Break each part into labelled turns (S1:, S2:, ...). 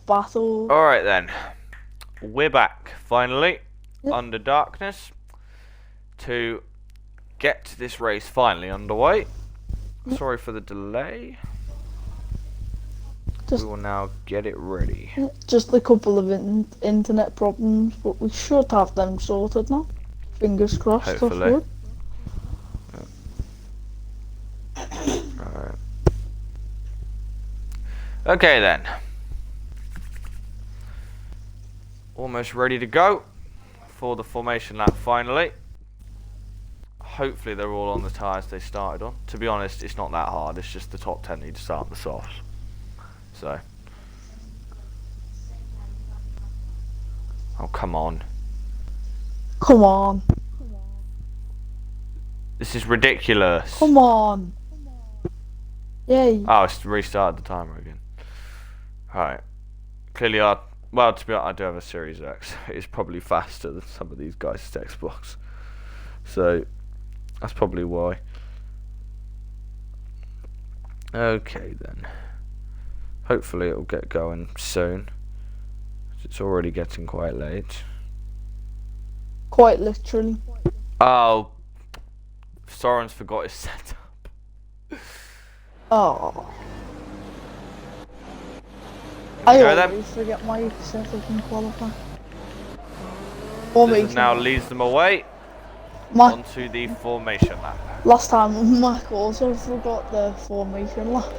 S1: battle.
S2: Alright then. We're back, finally,
S1: Yep.
S2: under darkness, to get this race finally underway.
S1: Yep.
S2: Sorry for the delay.
S1: Just,
S2: we will now get it ready.
S1: just a couple of internet problems, but we should have them sorted now. Fingers crossed.
S2: Hopefully. Alright. Okay then. Almost ready to go for the formation lap finally. Hopefully they're all on the tyres they started on. To be honest, it's not that hard. It's just the top 10 need to start on the softs. So. Oh, come on.
S1: Come on.
S2: This is ridiculous.
S1: Come on. Yay.
S2: Oh, it's restarted the timer again. Alright. Clearly, well, to be honest, I do have a Series X. It's probably faster than some of these guys' Xbox. So, that's probably why. Okay, then. Hopefully, it'll get going soon. It's already getting quite late.
S1: Quite literally.
S2: Oh. Soren's forgot his setup.
S1: Oh. I
S2: Go then.
S1: always forget my setup in qualifying.
S2: This now leads them away onto the formation lap.
S1: Last time, Mac also forgot the formation lap.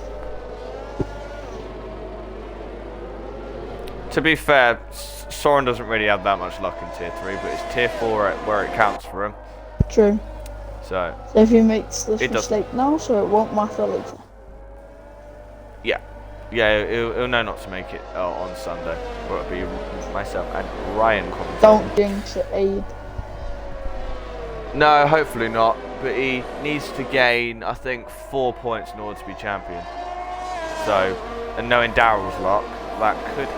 S2: To be fair, Soren doesn't really have that much luck in Tier 3, but it's Tier 4 where it counts for him.
S1: True.
S2: So
S1: if he makes this mistake now, so it won't matter later.
S2: Yeah, he'll know not to make it on Sunday. Or it'll be myself and Ryan commentating.
S1: Don't jinx it, Aid.
S2: No, hopefully not. But he needs to gain, I think, 4 points in order to be champion. So, and knowing Daryl's luck, that could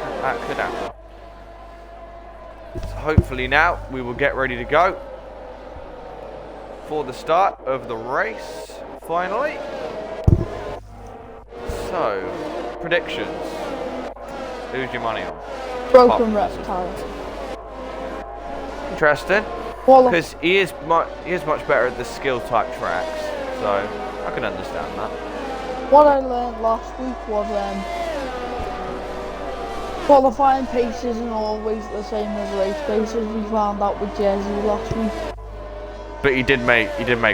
S2: happen. So hopefully now we will get ready to go for the start of the race. Finally. So, predictions. Who's your money on?
S1: Broken reptile.
S2: Interesting. Because he is much better at the skill type tracks, so I can understand that.
S1: What I learned last week was qualifying pace isn't always the same as race paces. We found out with Jezzy last week.
S2: But he did make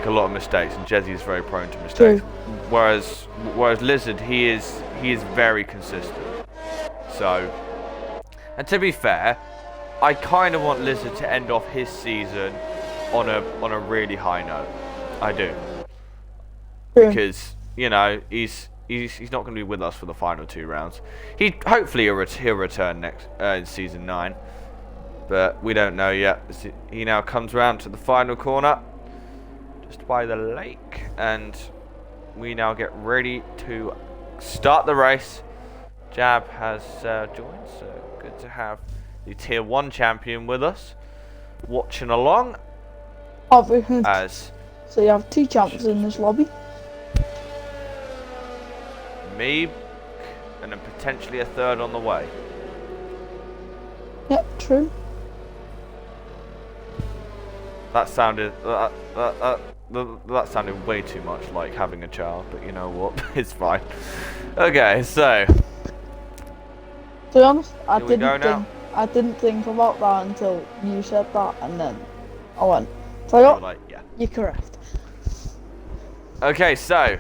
S2: a lot of mistakes, and Jezzy is very prone to mistakes.
S1: True.
S2: Whereas Lizard, he is very consistent. So, and to be fair, I kind of want Lizard to end off his season on a really high note. I do.
S1: True.
S2: Because you know he's not going to be with us for the final 2 rounds. Hopefully he'll return next in season 9. But we don't know yet. He now comes around to the final corner, just by the lake, and we now get ready to start the race. Jab has joined, so good to have the Tier 1 champion with us, watching along.
S1: So you have 2 champs in this lobby.
S2: Me, and then potentially a 3rd on the way.
S1: Yep, true.
S2: That sounded that sounded way too much like having a child, but you know what? It's fine. Okay, so
S1: To be honest, I
S2: Here
S1: didn't think about that until you said that, and then I went. So I got,
S2: like, yeah.
S1: you're correct.
S2: Okay, so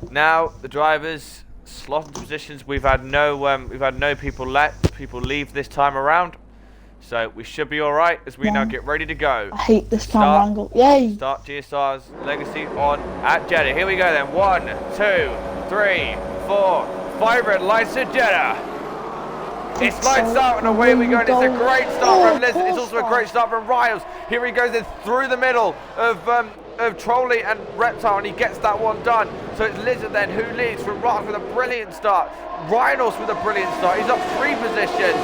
S2: now the drivers slot into positions. We've had no people leave this time around. So we should be alright as we now get ready to go.
S1: I hate this camera angle. Yay!
S2: Start GSR's legacy on at Jeddah. Here we go then. 1, 2, 3, 4, 5 red lights at Jeddah. It's lights out and away we go. And it's a great start from Lizard. It's also a great start from Riles. Here he goes then through the middle of Trolley and Reptile, and he gets that one done. So it's Lizard then who leads from Rock with a brilliant start. Rhinos with a brilliant start. He's up 3 positions.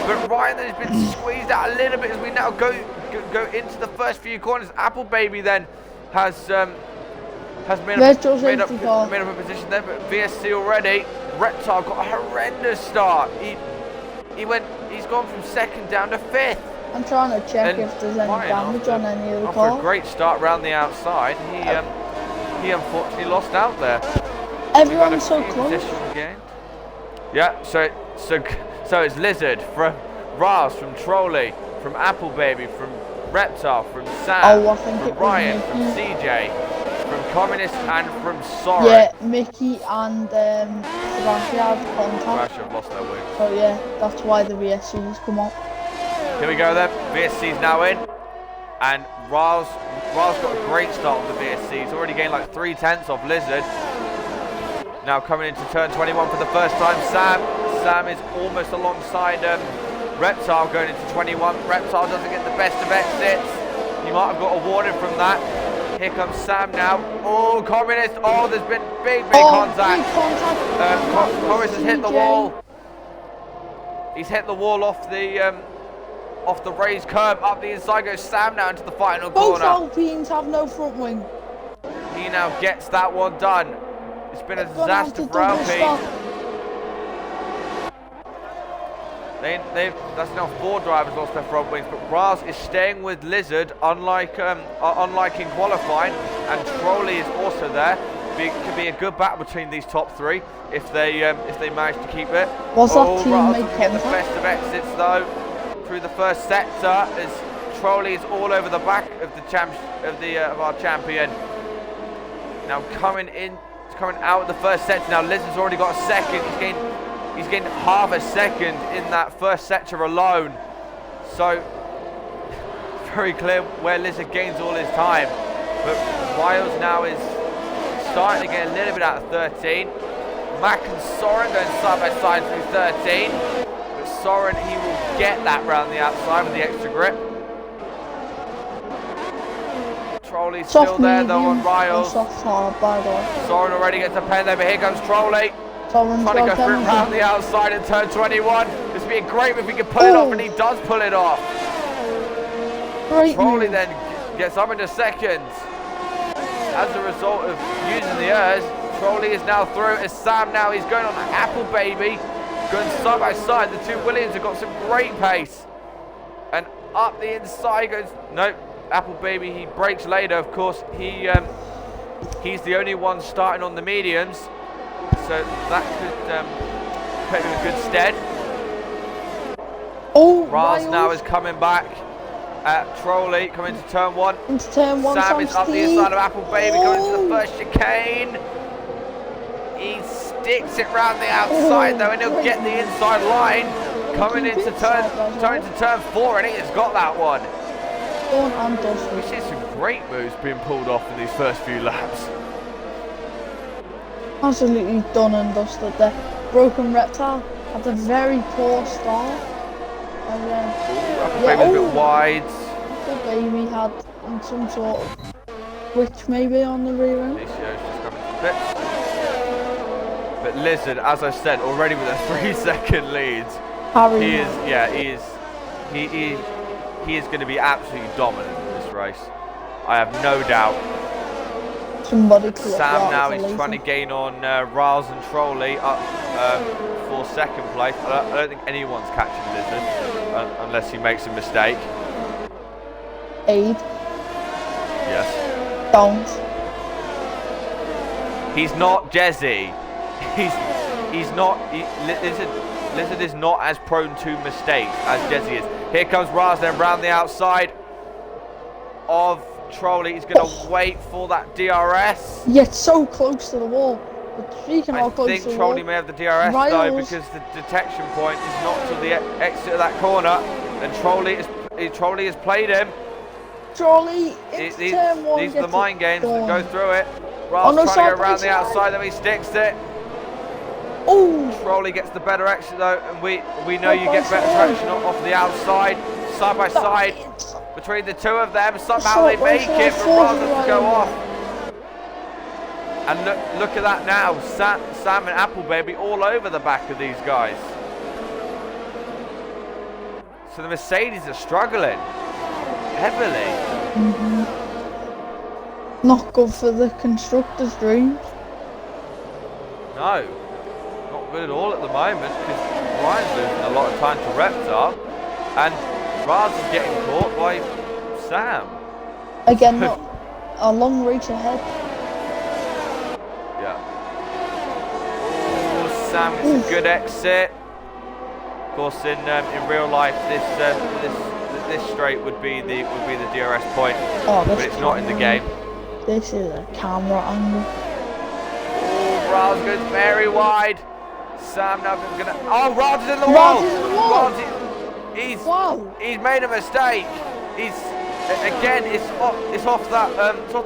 S2: But Ryan then has been squeezed out a little bit as we now go into the first few corners. Apple Baby then has made up a position there, but VSC already. Reptile got a horrendous start. He's gone from second down to fifth.
S1: I'm trying to check
S2: And
S1: if there's any
S2: Ryan,
S1: damage on any of the
S2: after a
S1: cars.
S2: great start round the outside, he unfortunately lost out there.
S1: Everyone's so close.
S2: Position gained. Yeah, so it's Lizard from Ras, from Trolley, from Apple Baby, from Reptile, from Sam,
S1: I think
S2: from
S1: it was
S2: Ryan, from
S1: Mickey.
S2: CJ, from Communist, and from Soren.
S1: Yeah, Mickey and Sebastian had contact.
S2: Crash have lost their wings.
S1: So yeah, that's why the VSCs come up.
S2: Here we go then. VSC's now in, and Ras got a great start with the VSC. He's already gained like 3/10 off Lizard. Now coming into turn 21 for the first time, Sam is almost alongside Reptile going into 21. Reptile doesn't get the best of exits. He might have got a warning from that. Here comes Sam now. Oh, Communist. Oh, there's been big contact.
S1: Big contact.
S2: Communist has hit the wall. He's hit the wall off the raised curb. Up the inside goes Sam now into the final
S1: Both
S2: corner.
S1: Alpines have no front wing.
S2: He now gets that one done. It's been a disaster for Alpine. That's now 4 drivers lost their front wings, but Ras is staying with Lizard, unlike in qualifying, and Trolley is also there. Could be a good battle between these top 3 if they manage to keep it.
S1: Was that team
S2: Ras
S1: make
S2: doesn't get the
S1: contact?
S2: best of exits though through the first sector as Trolley is all over the back of of our champion. Now coming out of the first sector. Now Lizard's already got a second. He's gained half a second in that first sector alone. So very clear where Lizard gains all his time. But Wiles now is starting to get a little bit out of 13. Mac and Soren going side by side through 13. But Soren, he will get that round the outside with the extra grip. Trolley's still there though on Riles. Soren already gets a pen there, but here comes Trolley. Trying to go through round the outside in turn 21. This would be great if we could pull it off, and he does pull it off. Trolley then gets up into second. As a result of using the airs, Trolley is now through. As Sam now, he's going on Apple Baby, going side by side. The two Williams have got some great pace. And up the inside goes, nope, Apple Baby, he brakes later, of course. He's the only one starting on the mediums. So that could put him in good stead. Ras now is coming back. Trolley coming into turn 1.
S1: Into turn 1.
S2: Sam is up the inside of Apple Baby going into the first chicane. He sticks it round the outside though, and he'll get the inside line. Coming into turn 4, and he has got that one. We see some great moves being pulled off in these first few laps.
S1: Absolutely done and dusted there. Broken Reptile had a very poor start. And then
S2: Apple Baby's a bit wide.
S1: Apple Baby had some sort of switch maybe on the rear end.
S2: DCO's just coming to bits. But Lizard, as I said, already with a 3-second lead. He is going to be absolutely dominant in this race. I have no doubt. Sam now is trying to gain on Riles and Trolley up for second place. I don't think anyone's catching Lizard unless he makes a mistake.
S1: Aid.
S2: Yes.
S1: Don't.
S2: He's not Jezzy. He's not. Lizard is not as prone to mistakes as Jezzy is. Here comes Ras then round the outside of Trolley. He's going to wait for that DRS.
S1: Yet so close to the wall. But speaking of close to the wall,
S2: I think Trolley may have the DRS though, because the detection point is not to the exit of that corner, and Trolley has played him.
S1: Trolley, these are
S2: the mind games that go through it. Ras trying to go around the outside, then he sticks it.
S1: Oh!
S2: Trolley gets the better exit though, and we know you get better traction off the outside, side by side. Between the two of them, somehow they make it, but Ras has to go off. And look at that now, Sam and Apple Baby all over the back of these guys. So the Mercedes are struggling heavily.
S1: Not good for the constructors' dreams.
S2: No, not good at all at the moment, because Ryan's losing a lot of time to Reptar, and Raz is getting caught by Sam.
S1: Again, not a long race ahead.
S2: Yeah. Oh, Sam gets a good exit. Of course, in real life, this straight would be the DRS point, but it's not in the game.
S1: This is a camera angle.
S2: Oh, Raz goes very wide. Sam now gonna. Oh, Raz is in the wall. He's made a mistake. It's off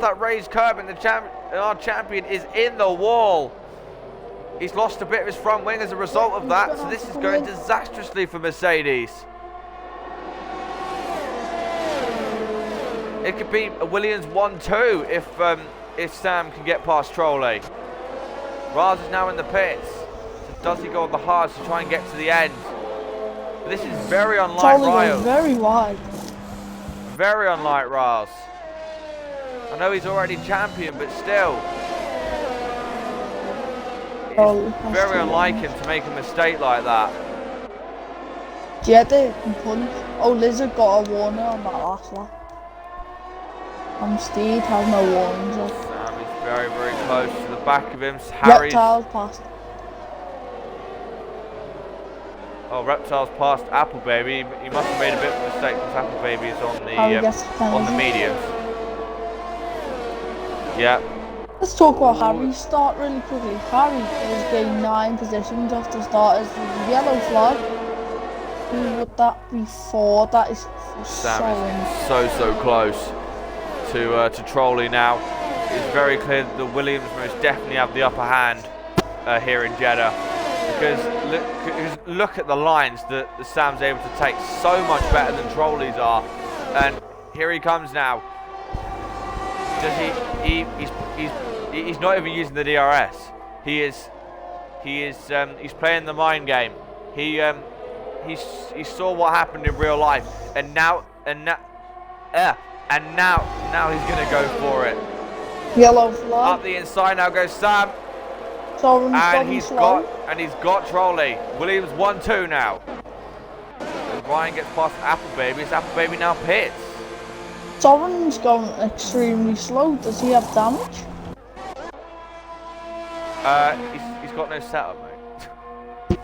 S2: that raised curb, and our champion is in the wall. He's lost a bit of his front wing as a result of that, so this is going disastrously for Mercedes. It could be a Williams 1-2 if Sam can get past Trolley. Raz is now in the pits. So does he go on the hards to try and get to the end? But this is very unlike Ryo.
S1: Very wide.
S2: Very unlike Raz. I know he's already champion, but still. It's very unlike him to make a mistake like that.
S1: Jetta can punch. Oh, Lizard got a warning on that last lap. Steed has no warnings.
S2: Sam is very, very close to the back of him. Harry's
S1: passed.
S2: Oh, Reptile's passed Apple Baby. He must have made a bit of a mistake because Apple Baby is on the mediums. Yeah.
S1: Let's talk about Harry's start really quickly. Harry has gained 9 positions off the start as the yellow flag. Who would that be for? That is for
S2: Sam is so close to Trolley now. It's very clear that the Williams most definitely have the upper hand here in Jeddah. Because look at the lines that Sam's able to take, so much better than Trolley's are. And here he comes now. Does he's not even using the DRS. He's playing the mind game. He saw what happened in real life, and now he's gonna go for it.
S1: Yellow flag.
S2: Up the inside now goes Sam. And he's got Trolley. Williams 1-2 now. And Ryan gets past Apple Baby. It's Apple Baby now pits.
S1: Sovereign's going extremely slow. Does he have damage?
S2: He's got no setup, mate.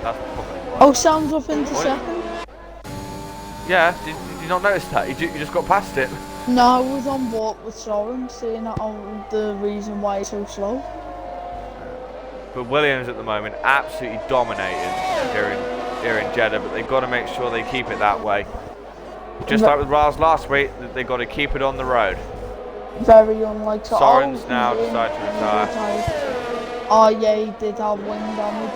S2: That's probably why.
S1: Oh, Sam's up into second.
S2: Yeah, did you not notice that? You just got past it.
S1: No, I was on board with Soren, saying that the reason why he's so slow.
S2: But Williams at the moment absolutely dominating here in Jeddah, but they've got to make sure they keep it that way. Just like with Raz last week, they've got to keep it on the road.
S1: Very unlike
S2: Soren's now decided to retire.
S1: Oh yeah, he did have wing damage.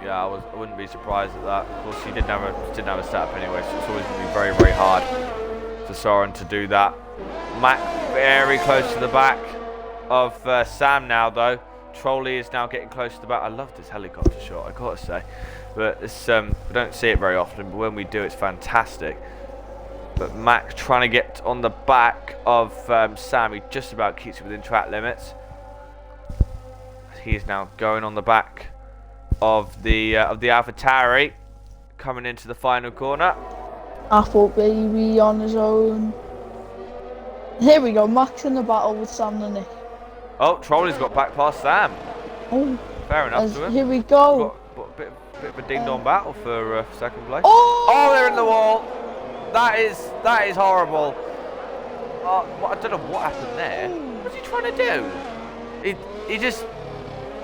S2: Yeah, I wouldn't be surprised at that. Of course, he didn't have a setup anyway, so it's always going to be very, very hard for Soren to do that. Mac very close to the back of Sam now, though. Trolley is now getting close to the back. I love this helicopter shot, I gotta say. But it's, we don't see it very often, but when we do, it's fantastic. But Mac trying to get on the back of Sam. He just about keeps it within track limits. He is now going on the back of the AlphaTauri, coming into the final corner.
S1: Apple Baby on his own. Here we go, Max in the battle with Sam and Nick.
S2: Oh, Trolley's got back past Sam.
S1: Oh,
S2: fair enough to him.
S1: Here we go.
S2: Got a bit of a ding-dong battle for second place.
S1: Oh,
S2: they're in the wall. That is horrible. I don't know what happened there. What was he trying to do?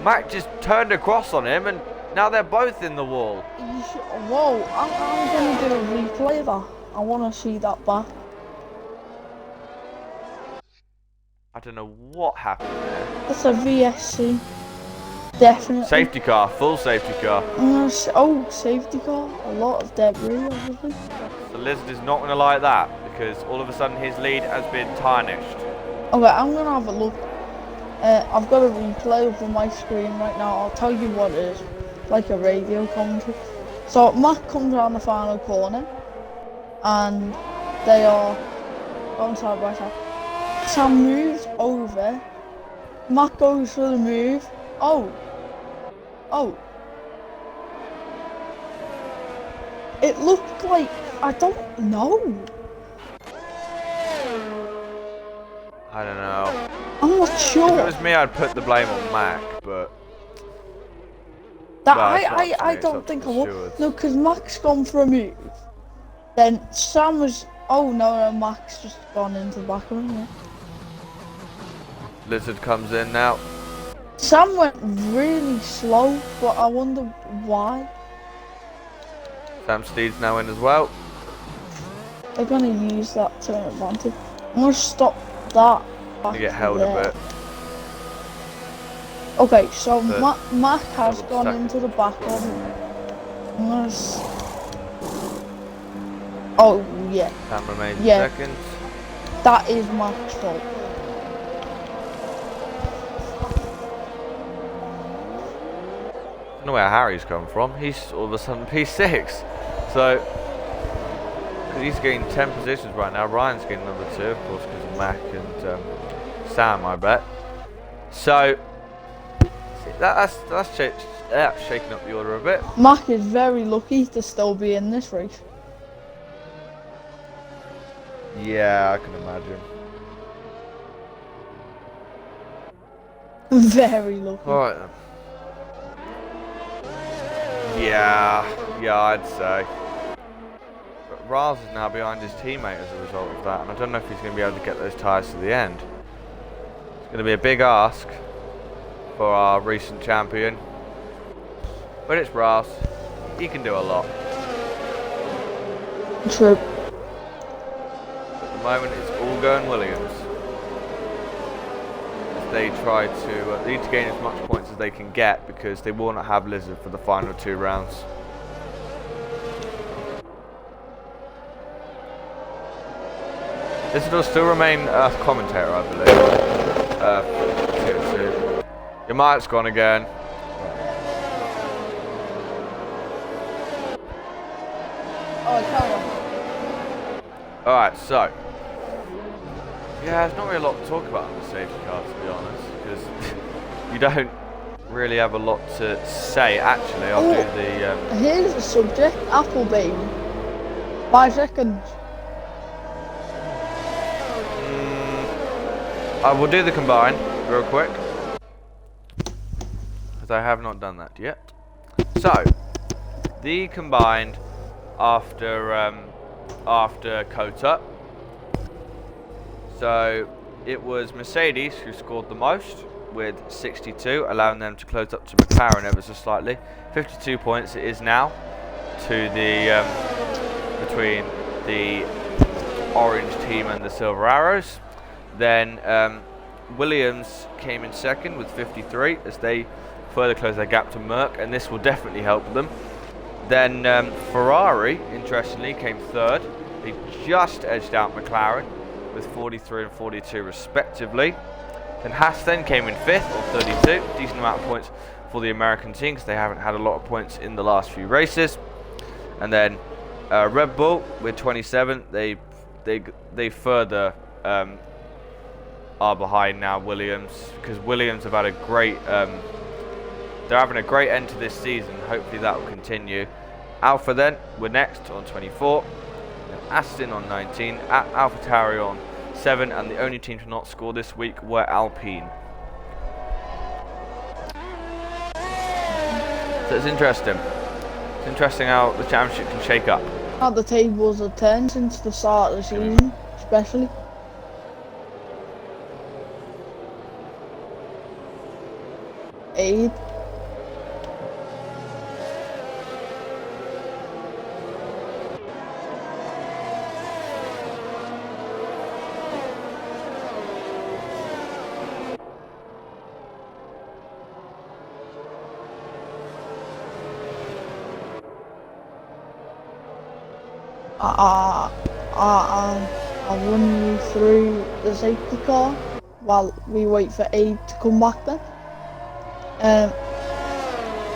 S2: Mac just turned across on him, and now they're both in the wall.
S1: Whoa, I'm going to do a replay of that. I want to see that back.
S2: I don't know what happened there.
S1: That's a VSC. Definitely.
S2: Safety car, full safety car.
S1: Oh, safety car. A lot of debris, obviously.
S2: The Lizard is not going to like that, because all of a sudden his lead has been tarnished.
S1: Okay, I'm going to have a look. I've got a replay up on my screen right now. I'll tell you what it is. Like a radio commentary. So Mac comes around the final corner, and they are going side by side. Sam moves over. Matt goes for the move. Oh. It looked like, I don't know.
S2: I don't know.
S1: I'm not sure.
S2: If it was me, I'd put the blame on Mac, but...
S1: That
S2: well,
S1: I don't think I would. No, because Mac's gone for a move. Then Sam was, oh no, Mac's just gone into the back of him. Yeah.
S2: Lizard comes in now.
S1: Sam went really slow, but I wonder why.
S2: Sam Steed's now in as well.
S1: They're going to use that to an advantage. I'm going to stop that.
S2: You get held a bit.
S1: Okay, so Mac has gone into the back of it. I'm going to... Oh, yeah.
S2: Sam remains second.
S1: That is Mac's fault.
S2: I don't know where Harry's come from. He's all of a sudden P6. So, he's getting 10 positions right now. Ryan's getting number 2, of course, because of Mac and Sam, I bet. So, that's shaking up the order a bit.
S1: Mac is very lucky to still be in this race.
S2: Yeah, I can imagine.
S1: Very lucky.
S2: Alright then. Yeah, I'd say. But Riles is now behind his teammate as a result of that, and I don't know if he's going to be able to get those tyres to the end. It's going to be a big ask for our recent champion. But it's Riles. He can do a lot.
S1: True.
S2: At the moment, it's all going Williams. They try to need to gain as much points as they can get, because they will not have Lizard for the final 2 rounds. Lizard will still remain a commentator, I believe. Your mic's gone again. Alright, so yeah, there's not really a lot to talk about on the safety car, to be honest, because you don't really have a lot to say. Actually, I'll do the...
S1: Here's the subject, Apple baby. 5 seconds.
S2: I will do the combine, real quick, because I have not done that yet. So, the combined after Cota. So it was Mercedes who scored the most with 62, allowing them to close up to McLaren ever so slightly. 52 points it is now to the between the orange team and the Silver Arrows. Then Williams came in second with 53 as they further close their gap to Merck, and this will definitely help them. Then Ferrari, interestingly, came third. They just edged out McLaren with 43 and 42 respectively. Then Haas then came in 5th or 32, decent amount of points for the American team because they haven't had a lot of points in the last few races. And then Red Bull with 27, they further are behind now Williams, because Williams have had a great they're having a great end to this season. Hopefully that will continue. Alpha then we're next on 24. Aston on 19, AlphaTauri on 7, and the only team to not score this week were Alpine. So it's interesting. It's interesting how the championship can shake up.
S1: How the tables have turned since the start of the season, especially. Aid. I'll run you through the safety car while we wait for Aid to come back then.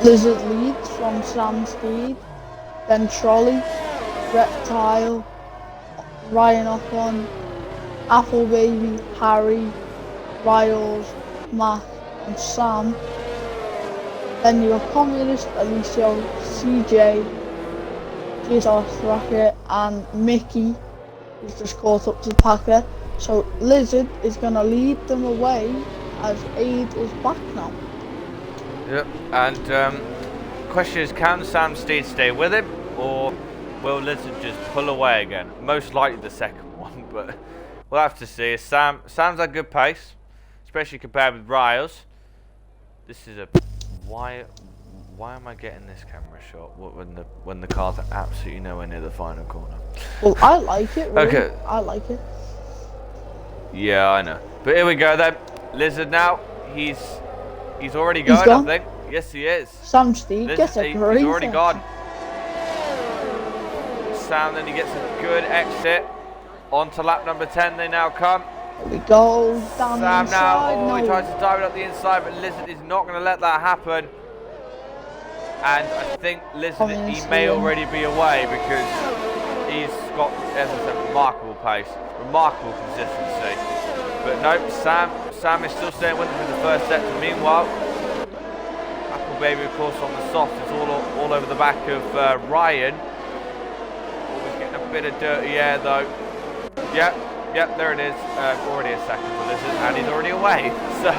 S1: Lizard leads from Sam Steed, then Trolley, Reptile, Ryan Ocon, Apple Baby, Harry, Riles, Mac, and Sam. Then you got Communist, Alicio, CJ, GSR, Thracker, and Mickey, who's just caught up to the pack there. So Lizard is going to lead them away as Aid is back now.
S2: Yep, and question is, can Sam Steed stay with him, or will Lizard just pull away again? Most likely the second one, but we'll have to see. Sam's at good pace, especially compared with Riles. This is a why am I getting this camera shot when the car's are absolutely nowhere near the final corner?
S1: Well, I like it. Really.
S2: Okay.
S1: I like it.
S2: Yeah, I know. But here we go then. Lizard now. He's already going, I think. Yes, he is.
S1: Sam Steed gets a great
S2: He's already gone. Sam, then he gets a good exit. On to lap number 10 they now come.
S1: Here we go. Down the
S2: Sam
S1: inside.
S2: now, he tries to dive it up the inside, but Lizard is not going to let that happen. And I think Lizard, he may already be away because he's got, as I said, remarkable pace, remarkable consistency. But nope, Sam is still staying with him in the first sector. Meanwhile, Apple Baby, of course, on the soft is all over the back of Ryan. Always getting a bit of dirty air though. Yep, there it is. Already a second for Lizard, and he's already away. So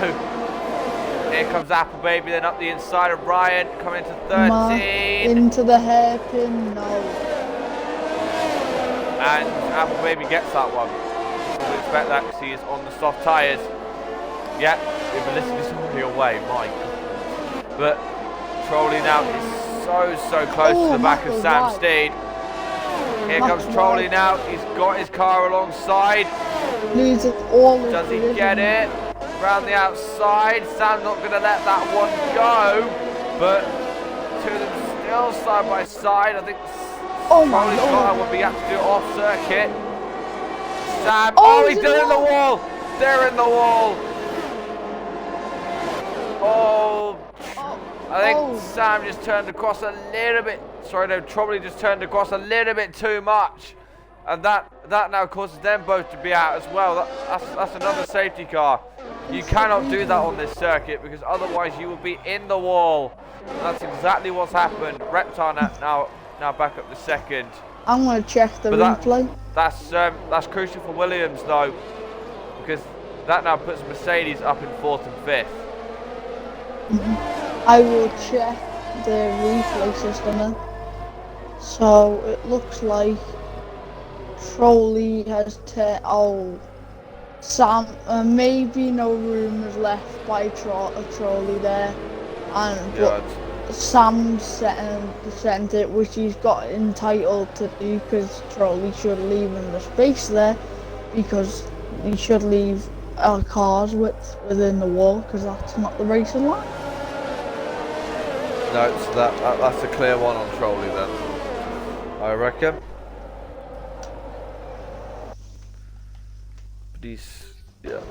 S2: here comes Apple Baby, then up the inside of Ryan, coming into 13.
S1: Into the hairpin, no.
S2: And Apple Baby gets that one. We expect that because he is on the soft tyres. Yeah, but Lizard is already away, my God. But Trolley now is so close to the back of Sam Steed. Here comes Trolley now. He's got his car alongside.
S1: Loses all.
S2: Does he get it? Round the outside. Sam's not going to let that one go. But two of them still side by side. I think Trolley's car would be have to do it off circuit. Sam. Oh, he's done in the wall. They're in the wall. Oh. I think Sam just turned across a little bit. Sorry, no, Trolley just turned across a little bit too much, and that now causes them both to be out as well. That's another safety car. You cannot do that on this circuit because otherwise you will be in the wall. And that's exactly what's happened. Reptar now back up the second.
S1: I'm gonna check the replay.
S2: That's crucial for Williams though, because that now puts Mercedes up in 4th and 5th.
S1: I will check the replay system then. So it looks like Trolley has Sam, maybe no room is left by Trolley there, and Sam's sent it, which he's got entitled to do because Trolley should leave him the space there, because he should leave our cars within the wall, because that's not the racing line.
S2: No, so that's a clear one on Trolley then, I reckon. But yeah.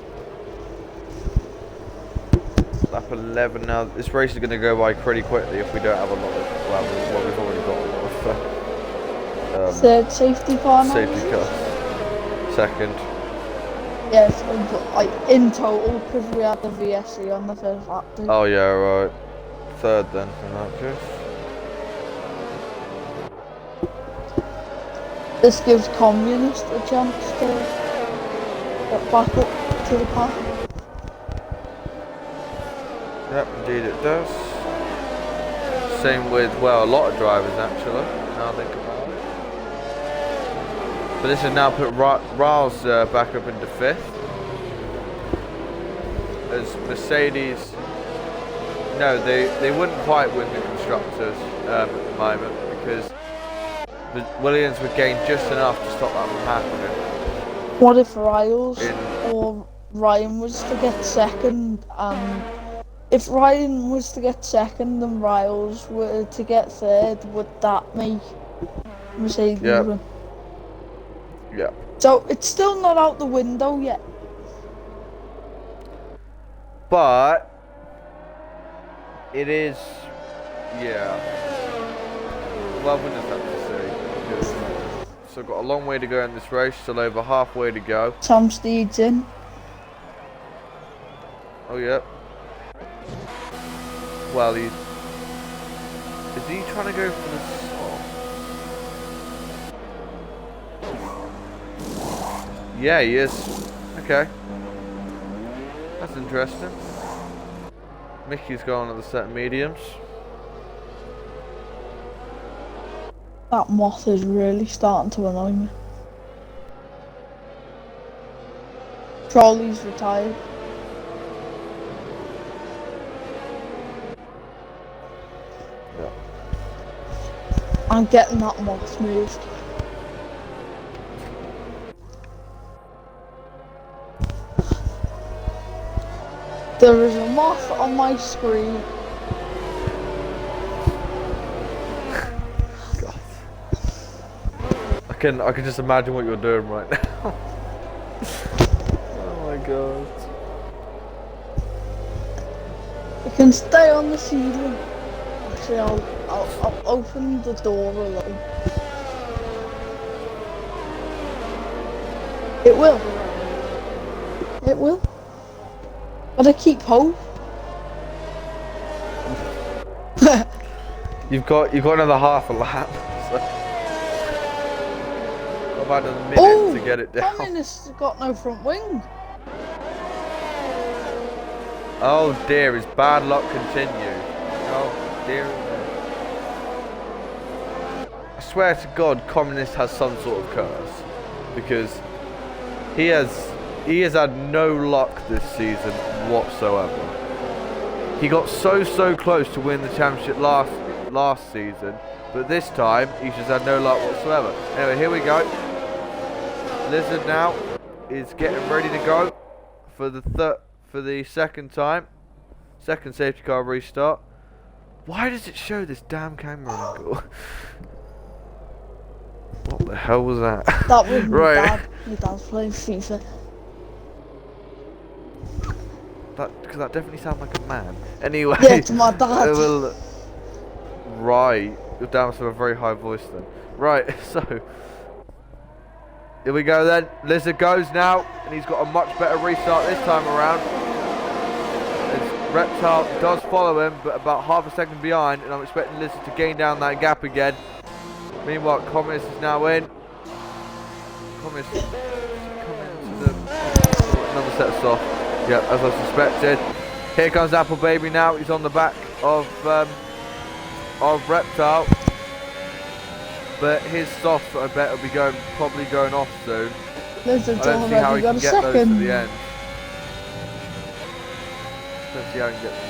S2: Lap 11 now. This race is going to go by pretty quickly if we don't have a lot of, well, we've already got a lot of
S1: third safety car now.
S2: Safety car. Second.
S1: Yes, like in total, because we had the VSC on the first lap.
S2: Oh yeah, right. Third then in that case.
S1: This gives Communist a chance to get back up to the pack.
S2: Yep, indeed it does. Same with, well, a lot of drivers actually, now I think about it. But this has now put Riles back up into 5th. As Mercedes, no, they wouldn't quite win the Constructors at the moment because Williams would gain just enough to stop that from happening.
S1: What if Riles or Ryan was to get second? If Ryan was to get second and Riles were to get third, would that make Mercedes win?
S2: Yeah.
S1: So it's still not out the window yet.
S2: But it is, yeah. Well, we'll just have to see. So got a long way to go in this race, still over halfway to go.
S1: Sam Steed's in.
S2: Oh, yeah. Well, is he trying to go for the soft? Yeah, he is. Okay. That's interesting. Mickey's going at the set of mediums.
S1: That moth is really starting to annoy me. Trolley's retired.
S2: Yeah.
S1: I'm getting that moth moved. There is a moth on my screen.
S2: God. I can just imagine what you're doing right now. Oh my god.
S1: You can stay on the ceiling. Actually, I'll open the door a little. It will. It will. But I keep hope.
S2: You've got another half a lap. So. I've had a minute to get it down.
S1: Communist's got no front wing.
S2: Oh dear, his bad luck continues. Oh dear. I swear to God, Communist has some sort of curse, because he has had no luck this season whatsoever. He got so close to win the championship last season, but this time he's just had no luck whatsoever. Anyway, here we go. Lizard now is getting ready to go for the second time. Second safety car restart. Why does it show this damn camera angle? What the hell was that?
S1: That was
S2: right.
S1: My dad's playing FIFA.
S2: Because that definitely sounds like a man. Anyway.
S1: Yeah, it's my dad.
S2: Right. Your dad must have a very high voice then. Right, so. Here we go then. Lizard goes now, and he's got a much better restart this time around. As Reptile does follow him, but about half a second behind, and I'm expecting Lizard to gain down that gap again. Meanwhile, Communist is now in. Communist is coming into the... Another set of soft. Yep, as I suspected. Here comes Apple Baby now. He's on the back of Reptile. But his softs, I bet, will be probably going off soon.
S1: Lizard's
S2: I don't see how he can get those to the end. Don't see how he can get them.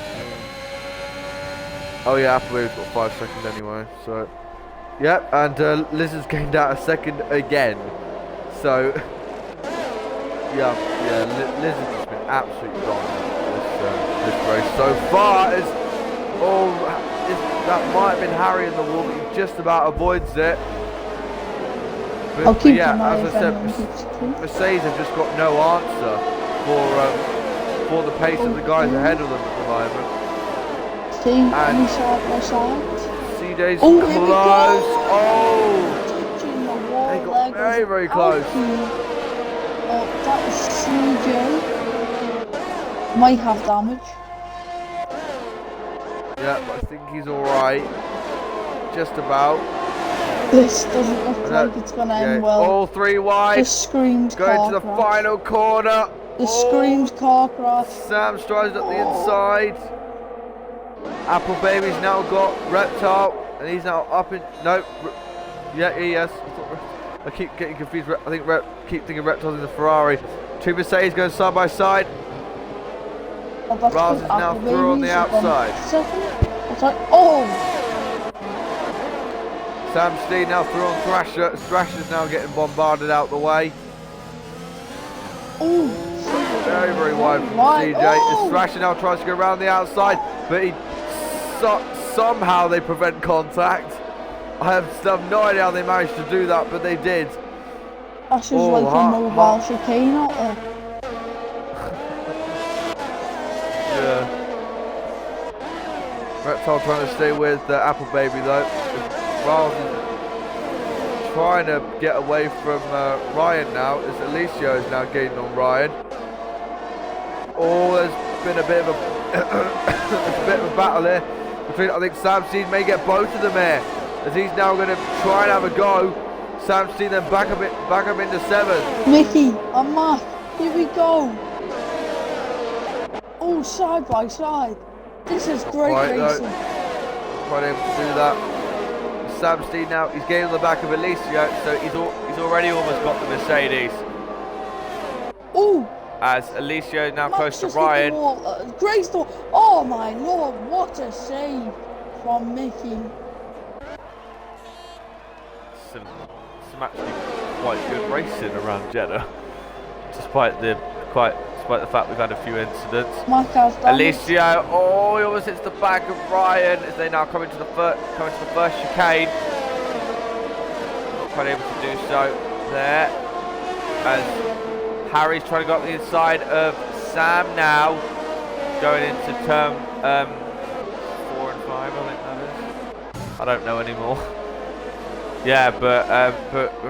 S2: Oh yeah, Apple Baby's got 5 seconds anyway. So, yep, and Lizard's gained out a second again. So, yeah, Lizard has been absolutely dominant this race so far. That might have been Harry in the wall, but he just about avoids it. But yeah, as I said, Mercedes have just got no answer for the pace of the guys ahead of them at the moment. And C-Day's close. Oh!
S1: Touching the wall.
S2: They got very close.
S1: Oh, that is CJ. Might have damage.
S2: Yeah, but I think he's alright. Just about.
S1: This doesn't look like it's going to end well.
S2: All 3 wide.
S1: The screams
S2: Going
S1: car
S2: to the
S1: crash.
S2: final corner.
S1: The screams car crash.
S2: Sam strides up the inside. Apple Baby's now got Reptile, and he's now up in. No. Yeah, yes. I keep getting confused. I think keep thinking Reptile's in the Ferrari. 2 Mercedes going side by side. Raz is now through on the outside.
S1: It's like, oh!
S2: Sam Steed now through on Thrasher. Thrasher's now getting bombarded out the way.
S1: Oh!
S2: Very wide from CJ. Oh. Thrasher now tries to go around the outside, but somehow they prevent contact. I have no idea how they managed to do that, but they did.
S1: That's just like a mobile chicane out there.
S2: Yeah. Reptile trying to stay with Apple Baby though. Rather than trying to get away from Ryan now, as Alicia is now gaining on Ryan. Oh, there's been a bit of a bit of a battle here between. I think Sam Steed may get both of them here, as he's now going to try and have a go. Sam Steed then back up into 7th.
S1: Mickey and Mark, here we go. Oh, side by side. This is great racing.
S2: Quite able to do that. Sam Steed now, he's getting on the back of Alicia, so he's already almost got the Mercedes.
S1: Oh!
S2: As Alicia now close to Ryan.
S1: Great stall. Oh my lord, what a save from Mickey.
S2: Some actually quite good racing around Jeddah, despite the fact we've had a few incidents. Alicia, oh, he almost hits the back of Ryan as they now come into the first chicane. Not quite able to do so there, as Harry's trying to go up the inside of Sam now, going into turn 4 and 5, I think that is. I don't know anymore. Yeah, but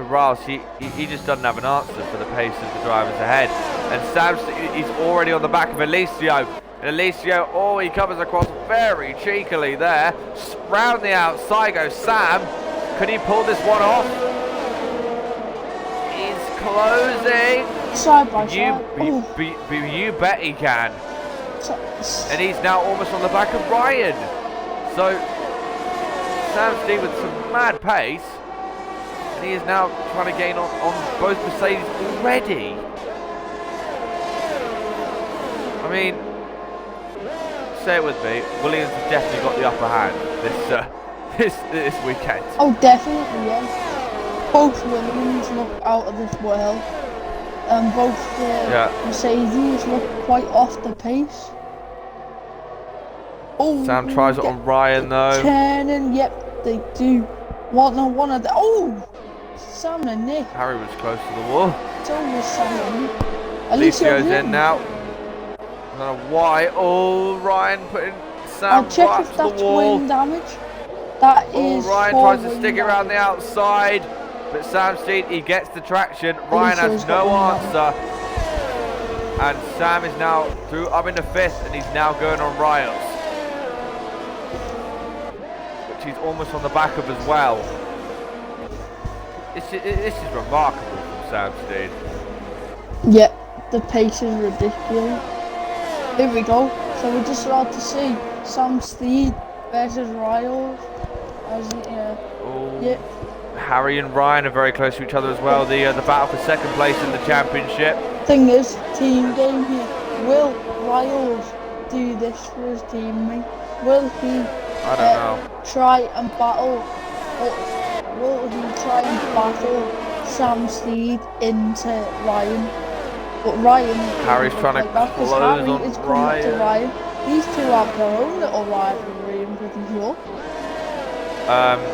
S2: Riles, he just doesn't have an answer for the pace of the drivers ahead. And Sam, he's already on the back of Alicio. And Alicio, oh, he comes across very cheekily there. Round the outside goes Sam. Can he pull this one off? He's closing.
S1: Side by side.
S2: You bet he can. And he's now almost on the back of Ryan. So Sam Steed with some mad pace. And he is now trying to gain on both Mercedes already. I mean, say it with me, Williams has definitely got the upper hand this weekend.
S1: Oh, definitely, yeah. Both Williams look out of this world. Both Mercedes look quite off the pace. Oh,
S2: Sam tries it on Ryan though.
S1: Turning, yep, they do. One of the. Oh, Sam and Nick.
S2: Harry was close to the wall.
S1: So was Sam and Nick.
S2: Alicio's in now. I don't know why. Oh, Ryan putting Sam
S1: I'll check
S2: right
S1: if
S2: to
S1: that's
S2: the wall.
S1: wind damage. That is.
S2: Oh, Ryan tries to stick it around the outside, but Sam Steed, he gets the traction. Ryan has no answer, and Sam is now up into 5th, and he's now going on Riles, which he's almost on the back of as well. This is remarkable from Sam Steed.
S1: Yeah, the pace is ridiculous. Here we go. So we're just about to see Sam Steed versus Riles. Yeah.
S2: Harry and Ryan are very close to each other as well. The battle for 2nd place in the championship.
S1: Thing is, team game here. Will Riles do this for his teammate? Will he?
S2: I don't know.
S1: Try and battle. Will he try and battle Sam Steed into Ryan? But Ryan.
S2: Harry's trying to close
S1: Harry
S2: on
S1: is coming to Ryan. These two have their own little rivalry, I'm pretty sure.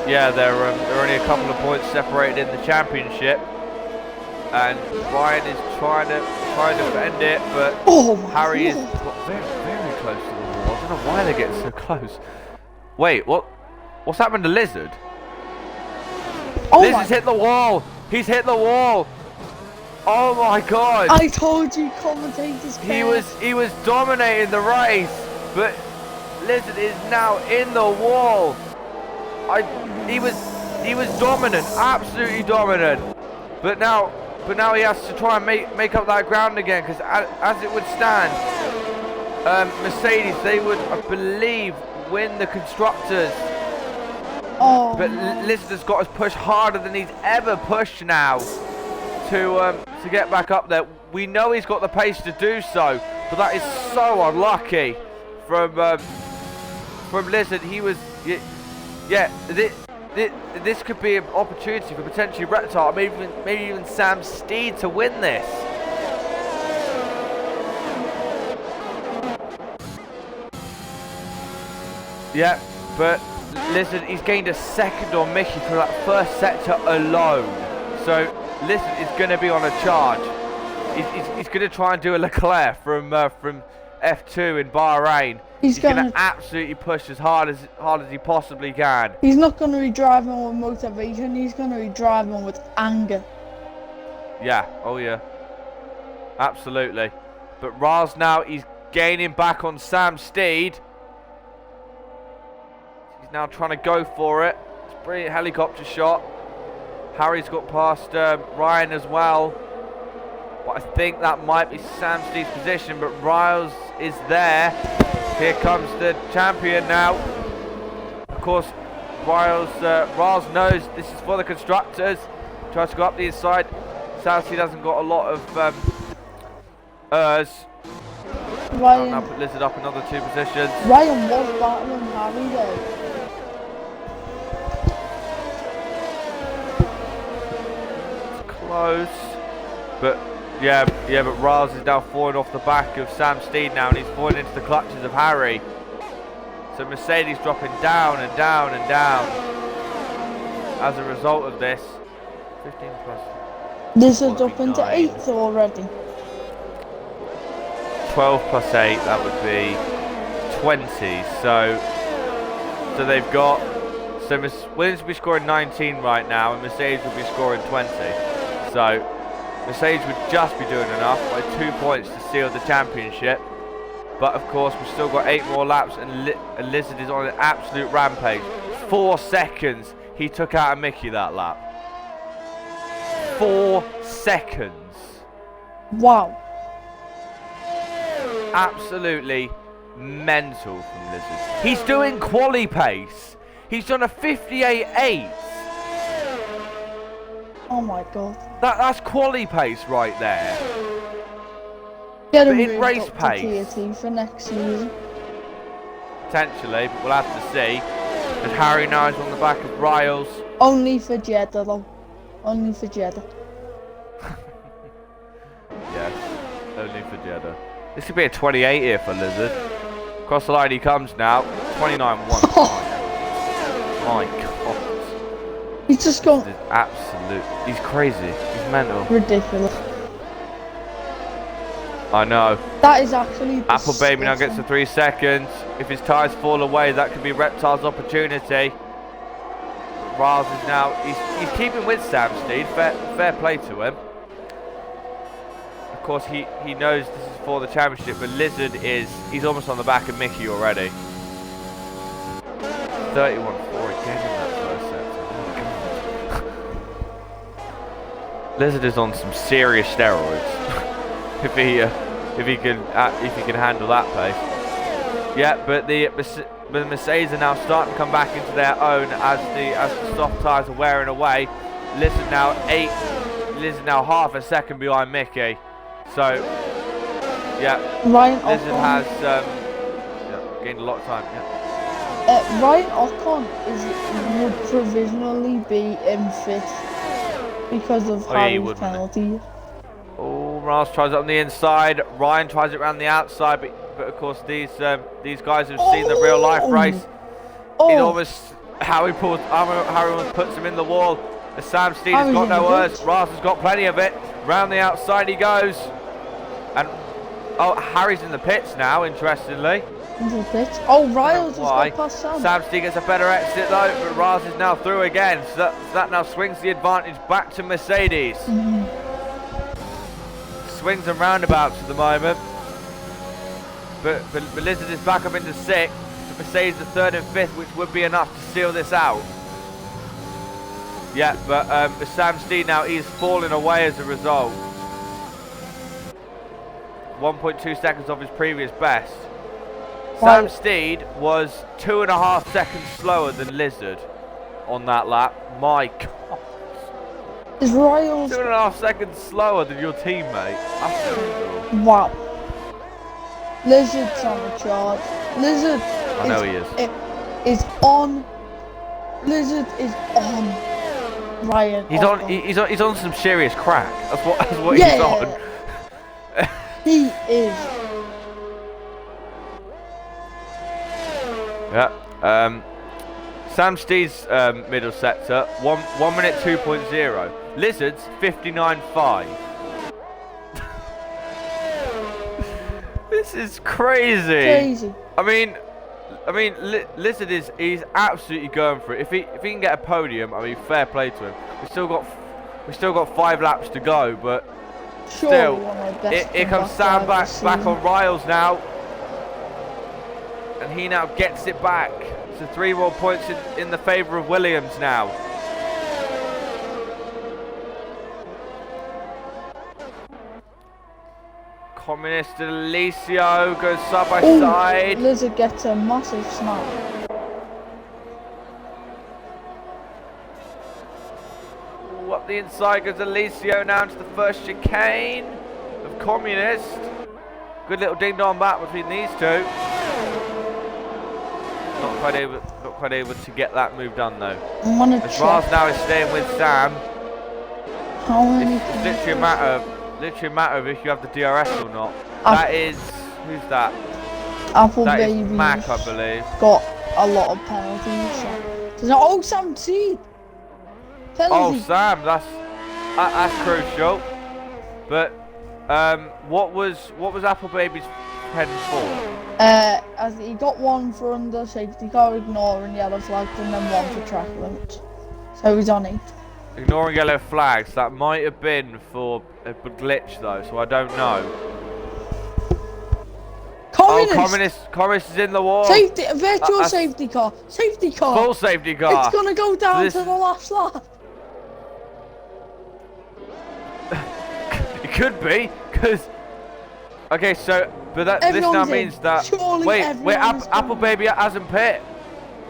S2: Yeah, they're only a couple of points separated in the championship, and Ryan is trying to defend it, but Harry is very, very close to the wall. I don't know why they're getting so close. Wait, what's happened to Lizard? Lizard's hit the wall. He's hit the wall. Oh my God!
S1: I told you, commentators.
S2: He was dominating the race, but Lizard is now in the wall. He was dominant, absolutely dominant, but now he has to try and make up that ground again, because as it would stand, Mercedes, they would, I believe, win the constructors.
S1: Oh.
S2: But Lizard has got to push harder than he's ever pushed now to get back up there. We know he's got the pace to do so, but that is so unlucky from Lizard. He was. Yeah, this could be an opportunity for potentially Reptile, maybe even Sam Steed to win this. Yeah, but Lizard, he's gained a 2nd on Mickey for that first sector alone. So Lizard is going to be on a charge. He's going to try and do a Leclerc from F2 in Bahrain. He's going to absolutely push as hard as he possibly can.
S1: He's not going to be driving with motivation. He's going to be driving with anger.
S2: Yeah. Oh yeah. Absolutely. But Riles now, gaining back on Sam Steed. He's now trying to go for it. It's a brilliant helicopter shot. Harry's got past Ryan as well. But I think that might be Sam Steed's position, but Riles is there. Here comes the champion now. Of course, Riles knows this is for the constructors. Tries to go up the inside. Sam Steed hasn't got a lot of I'll now put Lizard up another 2 positions.
S1: Ryan was battling Harry though.
S2: It's close. But but Riles is now falling off the back of Sam Steed now, and he's falling into the clutches of Harry. So Mercedes dropping down and down and down as a result of this. 15 plus.
S1: This is up into 8th already.
S2: 12 plus 8, that would be 20. So they've got. So Williams will be scoring 19 right now, and Mercedes will be scoring 20. So Mercedes would just be doing enough by 2 points to seal the championship. But of course, we've still got 8 more laps, and Lizard is on an absolute rampage. 4 seconds he took out of Mickey that lap. 4 seconds.
S1: Wow.
S2: Absolutely mental from Lizard. He's doing quali pace. He's done a 58.8.
S1: Oh my god.
S2: That's quali pace right there.
S1: Get
S2: but
S1: him
S2: in race
S1: up
S2: pace.
S1: to TT for next season.
S2: Potentially, but we'll have to see. As Harry now is on the back of Riles.
S1: Only for Jeddah though. Only for Jeddah.
S2: Yes, only for Jeddah. This could be a 28 here for Lizard. Across the line he comes now. 29.1. My god.
S1: He's just gone.
S2: This is absolute. He's crazy. He's mental.
S1: Ridiculous.
S2: I know.
S1: That is actually.
S2: Apple Baby now gets to 3 seconds. If his tyres fall away, that could be Reptile's opportunity. Riles is now. He's keeping with Sam Steed. Fair play to him. Of course, he knows this is for the championship, but Lizard he's almost on the back of Mickey already. 31-4 again in that first set. Oh God. Lizard is on some serious steroids. if he can handle that pace. Yeah, but the Mercedes are now starting to come back into their own as the soft tyres are wearing away. Lizard now half a second behind Mickey. So, yeah,
S1: Ryan
S2: Lizard
S1: Ocon
S2: has gained a lot of time. Yeah.
S1: Ryan Ocon would provisionally be in 5th because of Harry's penalty.
S2: Oh, Riles tries it on the inside. Ryan tries it around the outside, but of course these guys have seen the real life race. He's almost Harry almost puts him in the wall. As Sam Steed has got no words. Riles has got plenty of it. Round the outside he goes. And Harry's in the pits now, interestingly.
S1: Into the pits. Oh, Riles has got past Sam.
S2: Sam Steed gets a better exit though, but Riles is now through again. So that now swings the advantage back to Mercedes. Swings and roundabouts at the moment. But Lizard is back up into 6th. So Mercedes at 3rd and 5th, which would be enough to seal this out. Yeah, but Sam Steed now is falling away as a result. 1.2 seconds off his previous best. Sam Steed was 2.5 seconds slower than Lizard on that lap. My God.
S1: Is Riles
S2: 2.5 seconds slower than your teammate.
S1: Wow. Lizard's on the charge. Lizard.
S2: I know he is.
S1: Is on. Lizard is on. Ryan.
S2: He's on some serious crack. That's what he's on.
S1: He is.
S2: Yeah. Sam Steed's middle sector 1 minute 2.0. Lizard's 59.5. This is crazy. I mean, Lizard he's absolutely going for it. If he can get a podium, I mean, fair play to him. We still got 5 laps to go, but still, here comes Sam back on Riles now. and he now gets it back. So 3 more points in the favour of Williams now. Communist and Alicio goes side by side.
S1: Lizard gets a massive snap.
S2: Up the inside goes Alicio now into the first chicane of Communist. Good little ding-dong back between these two. Not quite able to get that move done though. As Raz now is staying with Sam. It's literally a matter of if you have the DRS or not. That is, who's that?
S1: Apple
S2: that
S1: Baby.
S2: Is Mac, I believe.
S1: Got a lot of penalties. Oh, Sam C.
S2: Oh, Sam, that's crucial. But what was Apple Baby's pen for?
S1: As he got one for under safety car, ignoring yellow flags, and then one for track limits. So he's on 8.
S2: Ignoring yellow flags. That might have been for a glitch though, so I don't know. Communist is in the wall.
S1: Safety, virtual safety car. Safety car.
S2: Full safety car.
S1: It's gonna go down to the last lap.
S2: It could be, because... Okay, so... But this now means that...
S1: Surely
S2: wait, Apple Baby hasn't pit.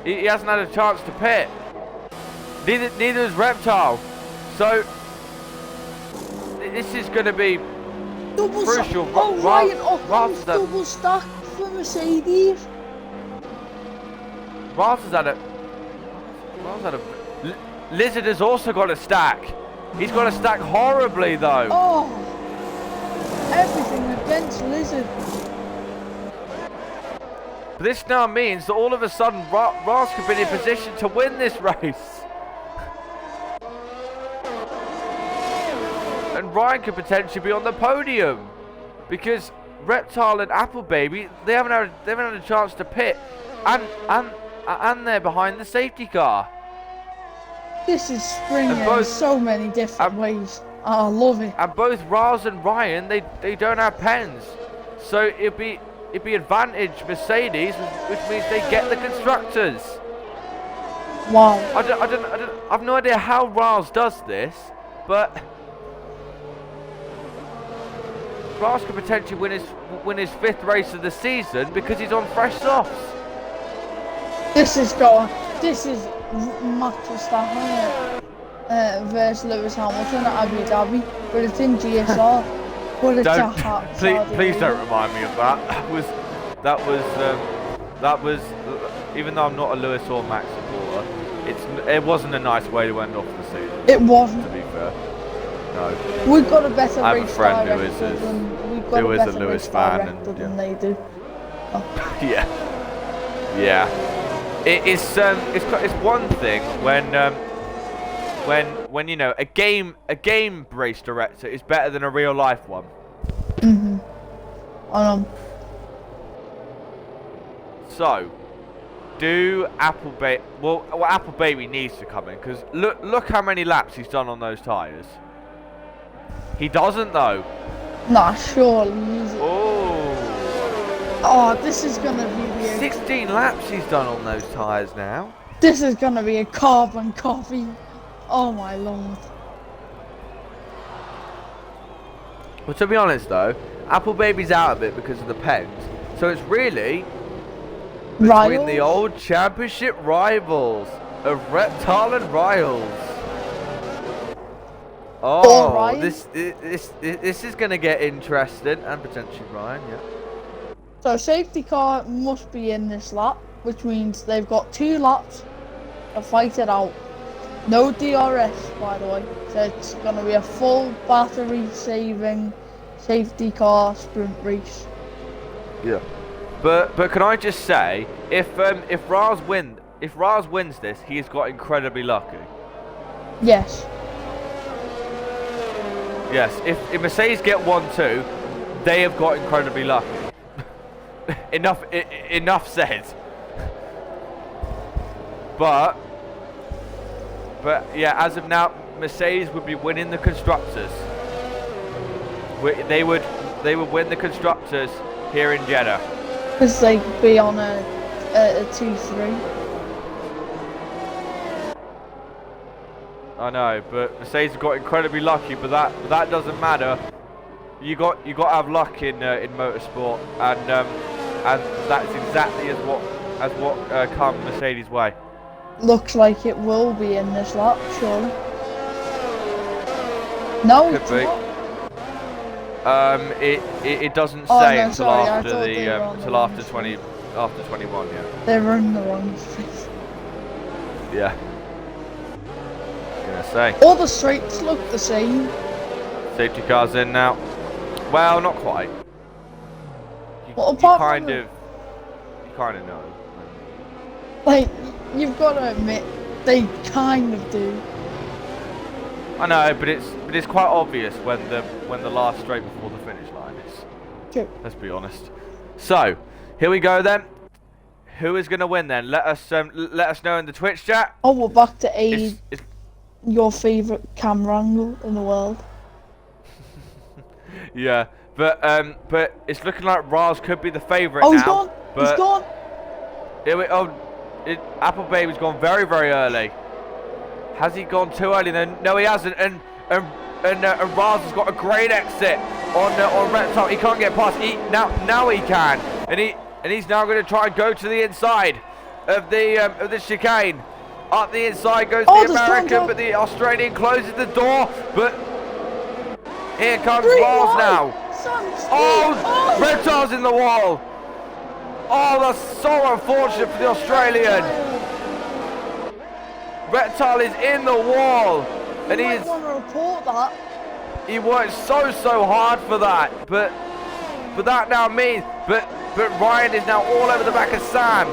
S2: He hasn't had a chance to pit. Neither is Reptile. So... This is going to be...
S1: Double
S2: crucial.
S1: Ryan Ockham's double stack for Mercedes.
S2: Raz has had a... Lizard has also got a stack. He's got a stack horribly though.
S1: Oh, everything against Lizard.
S2: But this now means that all of a sudden Raz could be in position to win this race. And Ryan could potentially be on the podium. Because Reptile and Apple Baby, they haven't had a chance to pit. And they're behind the safety car.
S1: This is springing in so many different ways. I love it.
S2: And both Raz and Ryan, they don't have pens, so it'd be advantage Mercedes, which means they get the constructors.
S1: Wow.
S2: I've no idea how Raz does this, but Raz could potentially win his 5th race of the season because he's on fresh softs.
S1: This is Max Verstappen versus Lewis Hamilton at Abu Dhabi, but it's in GSR.
S2: Please don't remind me of that. That was even though I'm not a Lewis or Max supporter, it wasn't a nice way to end off the season.
S1: It wasn't.
S2: To be fair, no.
S1: We've got a better
S2: I have a
S1: race
S2: friend
S1: who is a Lewis fan than they do. Oh.
S2: yeah. It's one thing when you know a game race director is better than a real life one. So, do Apple Baby? Well, Apple Baby needs to come in because look how many laps he's done on those tyres. He doesn't though.
S1: Nah, surely. Oh, this is gonna be weird.
S2: 16 laps he's done on those tyres now.
S1: This is gonna be a carbon copy. Oh my lord.
S2: Well, to be honest though, Apple Baby's out of it because of the pens. So it's really between the old championship rivals of Reptile and Riles. Oh, this is gonna get interesting, and potentially Ryan, yeah.
S1: So safety car must be in this lap, which means they've got 2 laps to fight it out. No DRS, by the way. So it's going to be a full battery saving safety car sprint race.
S2: Yeah. But can I just say, if Raz wins this, he's got incredibly lucky.
S1: Yes.
S2: Yes. If Mercedes get 1-2, they have got incredibly lucky. Enough said. But yeah, as of now, Mercedes would be winning the constructors. They would win the constructors here in Jeddah.
S1: Because they'd be on a a T3.
S2: I know, but Mercedes got incredibly lucky, but that doesn't matter. You got to have luck in motorsport, and that's exactly as what come Mercedes' way.
S1: Looks like it will be in this lap, surely. No,
S2: could be. It doesn't
S1: oh,
S2: say
S1: no,
S2: until
S1: sorry,
S2: after after 21, yeah.
S1: They were in the wrong place.
S2: Yeah. Gonna say.
S1: All the straights look the same.
S2: Safety car's in now. Well, not quite. You kind of know.
S1: Like, you've got to admit, they kind of do.
S2: I know, but it's quite obvious when the last straight before the finish line is.
S1: True.
S2: Let's be honest. So, here we go then. Who is gonna win then? Let us know in the Twitch chat.
S1: Oh, we're back to your favourite camera angle in the world.
S2: Yeah, but it's looking like Raz could be the favourite
S1: now.
S2: He's
S1: gone.
S2: But
S1: he's gone.
S2: Apple Baby's gone very, very early. Has he gone too early then? No, he hasn't. And Raz has got a great exit on Reptile. He can't get past. Now he can. And he's now going to try and go to the inside of the chicane. Up the inside goes the American, but the Australian closes the door. But here comes Raz now. Oh, Reptile's in the wall. Oh, that's so unfortunate for the Australian. Reptile is in the wall, and
S1: he want to report that.
S2: He worked so hard for that, but that now means, but Ryan is now all over the back of Sam,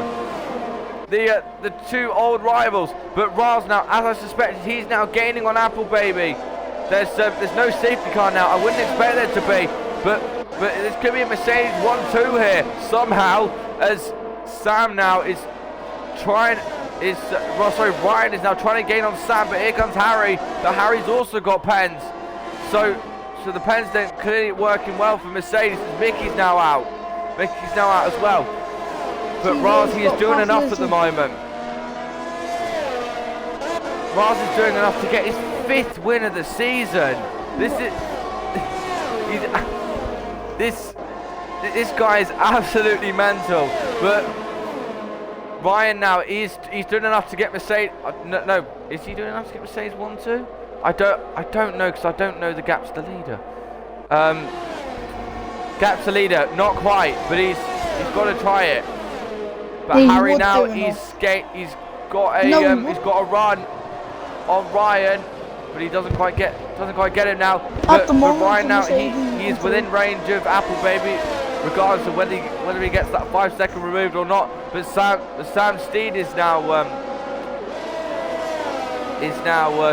S2: the two old rivals. But Raz now, as I suspected, he's now gaining on Apple Baby. There's no safety car now. I wouldn't expect there to be, but this could be a Mercedes 1-2 here somehow, as Sam now is trying. Ryan is now trying to gain on Sam, but here comes Harry. But Harry's also got pens, so the pens then clearly working well for Mercedes. Mickey's now out. Mickey's now out as well. But Raz, he is doing enough at the moment. Raz is doing enough to get his 5th win of the season. This guy is absolutely mental. But Ryan now, he's doing enough to get Mercedes. No, is he doing enough to get Mercedes 1-2? I don't know, because I don't know the gap to the leader. Gap to leader, not quite, but he's got to try it. But Harry now, he's got a run on Ryan, but he doesn't quite get him now. But Ryan now, he is within range of Apple Baby, regardless of whether he gets that 5-second removed or not. But Sam Steed is now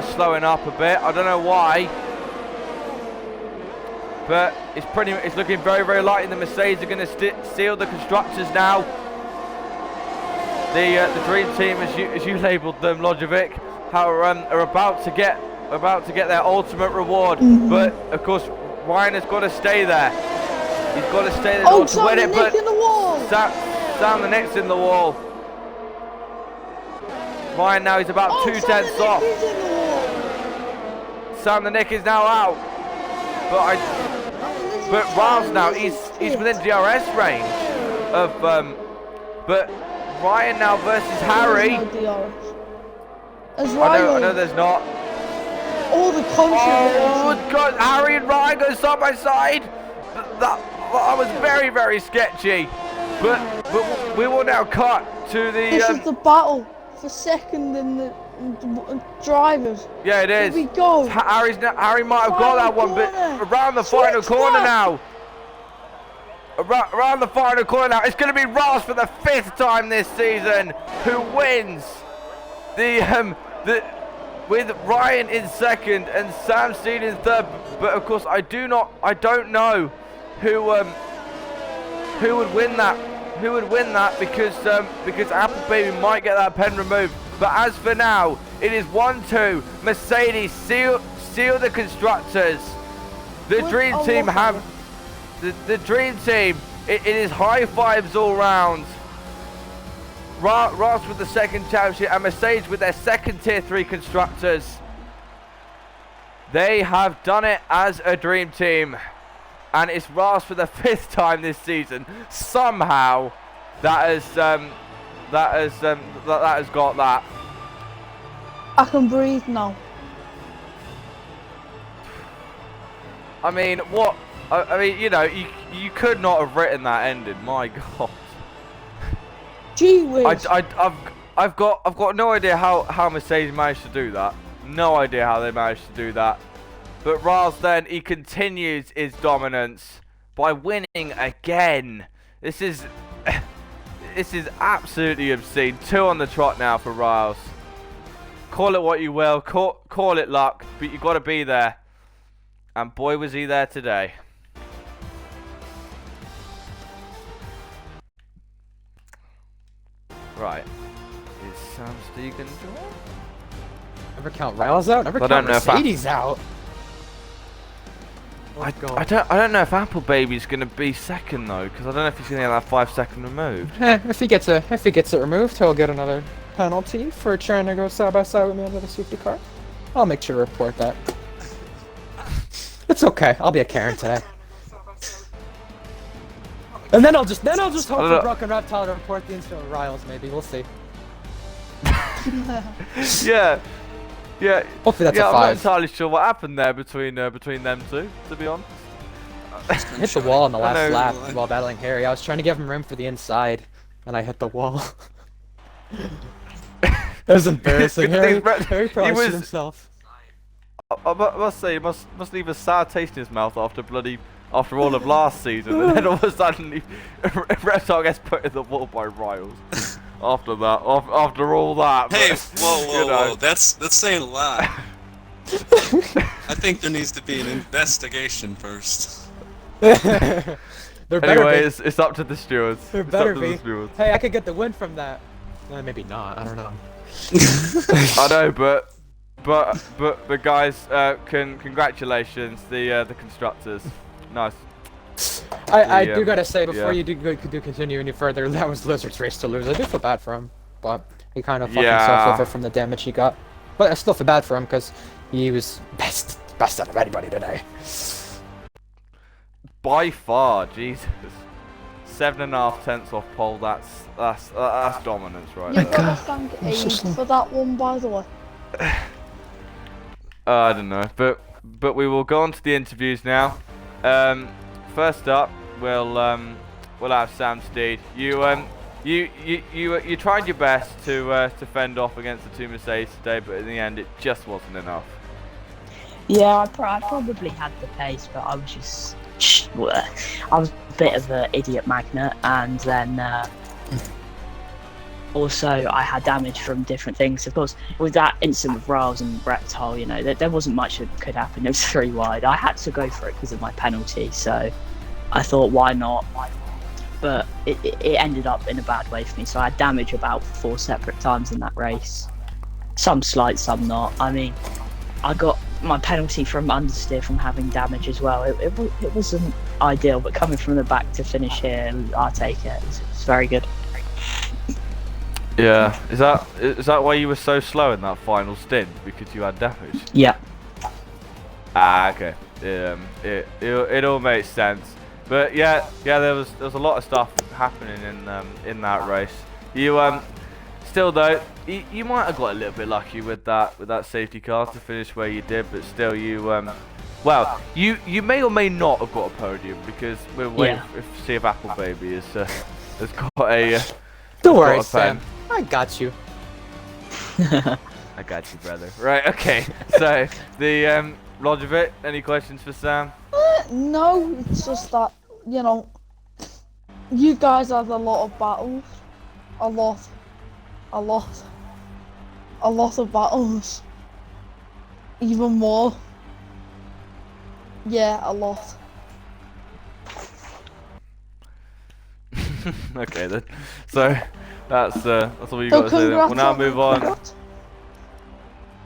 S2: slowing up a bit. I don't know why, but it's looking very, very likely the Mercedes are going to steal the constructors now. The dream team, as you labelled them, Lojovic, are about to get their ultimate reward. But of course, Ryan has got to stay there. He's got to stay there to win it. But Sam the Nick's in the wall. Ryan now, he's about 2/10 off. Sam the Nick is now out. But Raz now, he's within DRS range of but Ryan now versus Harry.
S1: I
S2: know there's not.
S1: All the controversy.
S2: Oh God, Harry and Ryan go side by side. That was very, very sketchy. But we will now cut to the.
S1: This is the battle for second in the drivers.
S2: Yeah, it is.
S1: Here we go.
S2: Harry might have got that one, but around the final corner now. Around the final corner now, it's going to be Raz for the 5th time this season who wins with Ryan in 2nd and Sam Steed in 3rd. But of course, I don't know who would win that. Who would win that, because Apple Baby might get that pen removed. But as for now, it is 1-2. Mercedes seal the constructors. The dream team have. The dream team, it is high fives all round. Ross with the second championship and Mercedes with their second Tier 3 constructors. They have done it as a dream team. And it's Ross for the 5th time this season. Somehow that has got that.
S1: I can breathe now.
S2: I mean, what? I mean, you know, you could not have written that ending. My God.
S1: Gee whiz.
S2: I've got no idea how Mercedes managed to do that. No idea how they managed to do that. But Riles then, he continues his dominance by winning again. This is absolutely obscene. 2 on the trot now for Riles. Call it what you will, call it luck, but you got to be there. And boy, was he there today. Right. Is Sam Stegan join?
S3: Never count Riles out. Never count Mercedes out.
S2: I don't know if Apple Baby's gonna be second though, because I don't know if he's gonna get that 5-second removed.
S3: If he gets it removed, he'll get another penalty for trying to go side by side with me under the safety car. I'll make sure to report that. It's okay. I'll be a Karen today. And then I'll just hope for Broken Reptile to report the incident with Riles. Maybe we'll see.
S2: Yeah.
S3: Hopefully that's a 5.
S2: I'm not entirely sure what happened there between them two, to be honest.
S3: Hit the wall on the last lap while battling Harry. I was trying to give him room for the inside, and I hit the wall. That was embarrassing. Harry probably shit himself.
S2: I must say, he must leave a sour taste in his mouth after all of last season, and then all of a sudden, Reptile gets put in the wall by Riles. After all that.
S4: Hey,
S2: but,
S4: whoa, that's saying a lot. I think there needs to be an investigation first.
S2: Anyway, it's up to the stewards.
S3: There better be. Hey, I could get the win from that. Maybe not. I don't know.
S2: I know, but guys, congratulations, the constructors. Nice.
S3: I do gotta say before you do continue any further, that was Lizard's race to lose. I do feel bad for him, but he kind of fucked himself over from the damage he got. But I still feel bad for him because he was best out of anybody today.
S2: By far, Jesus. 7.5 tenths off pole. That's dominance right there.
S1: You've got to thank Abe for that one, by the way.
S2: I don't know, but we will go on to the interviews now. First up, we'll have Sam Steed. You tried your best to fend off against the 2 Mercedes today, but in the end, it just wasn't enough.
S5: Yeah, I probably had the pace, but I was just I was a bit of an idiot magnet, and then also I had damage from different things. Of course, with that incident with Riles and Reptile, you know, there wasn't much that could happen. It was 3 wide. I had to go for it because of my penalty, so I thought, why not? But it ended up in a bad way for me. So I had damage about 4 separate times in that race. Some slight, some not. I mean, I got my penalty from understeer from having damage as well. It wasn't ideal, but coming from the back to finish here, I'll take it. It's very good.
S2: Yeah, is that why you were so slow in that final stint? Because you had damage?
S5: Yeah.
S2: Ah, okay. It all makes sense. But yeah, there was a lot of stuff happening in that race. You still though, you might have got a little bit lucky with that safety car to finish where you did, but still you well, you may or may not have got a podium because we're waiting to see if Apple Baby has got a.
S3: Don't worry, Sam. I got you.
S2: I got you, brother. Right, okay. So the Roger, any questions for Sam?
S1: No, it's just that, you know, you guys had a lot of battles. A lot of battles. Even more. Yeah, a lot.
S2: Okay then. So that's all you got to say then. We'll now move on.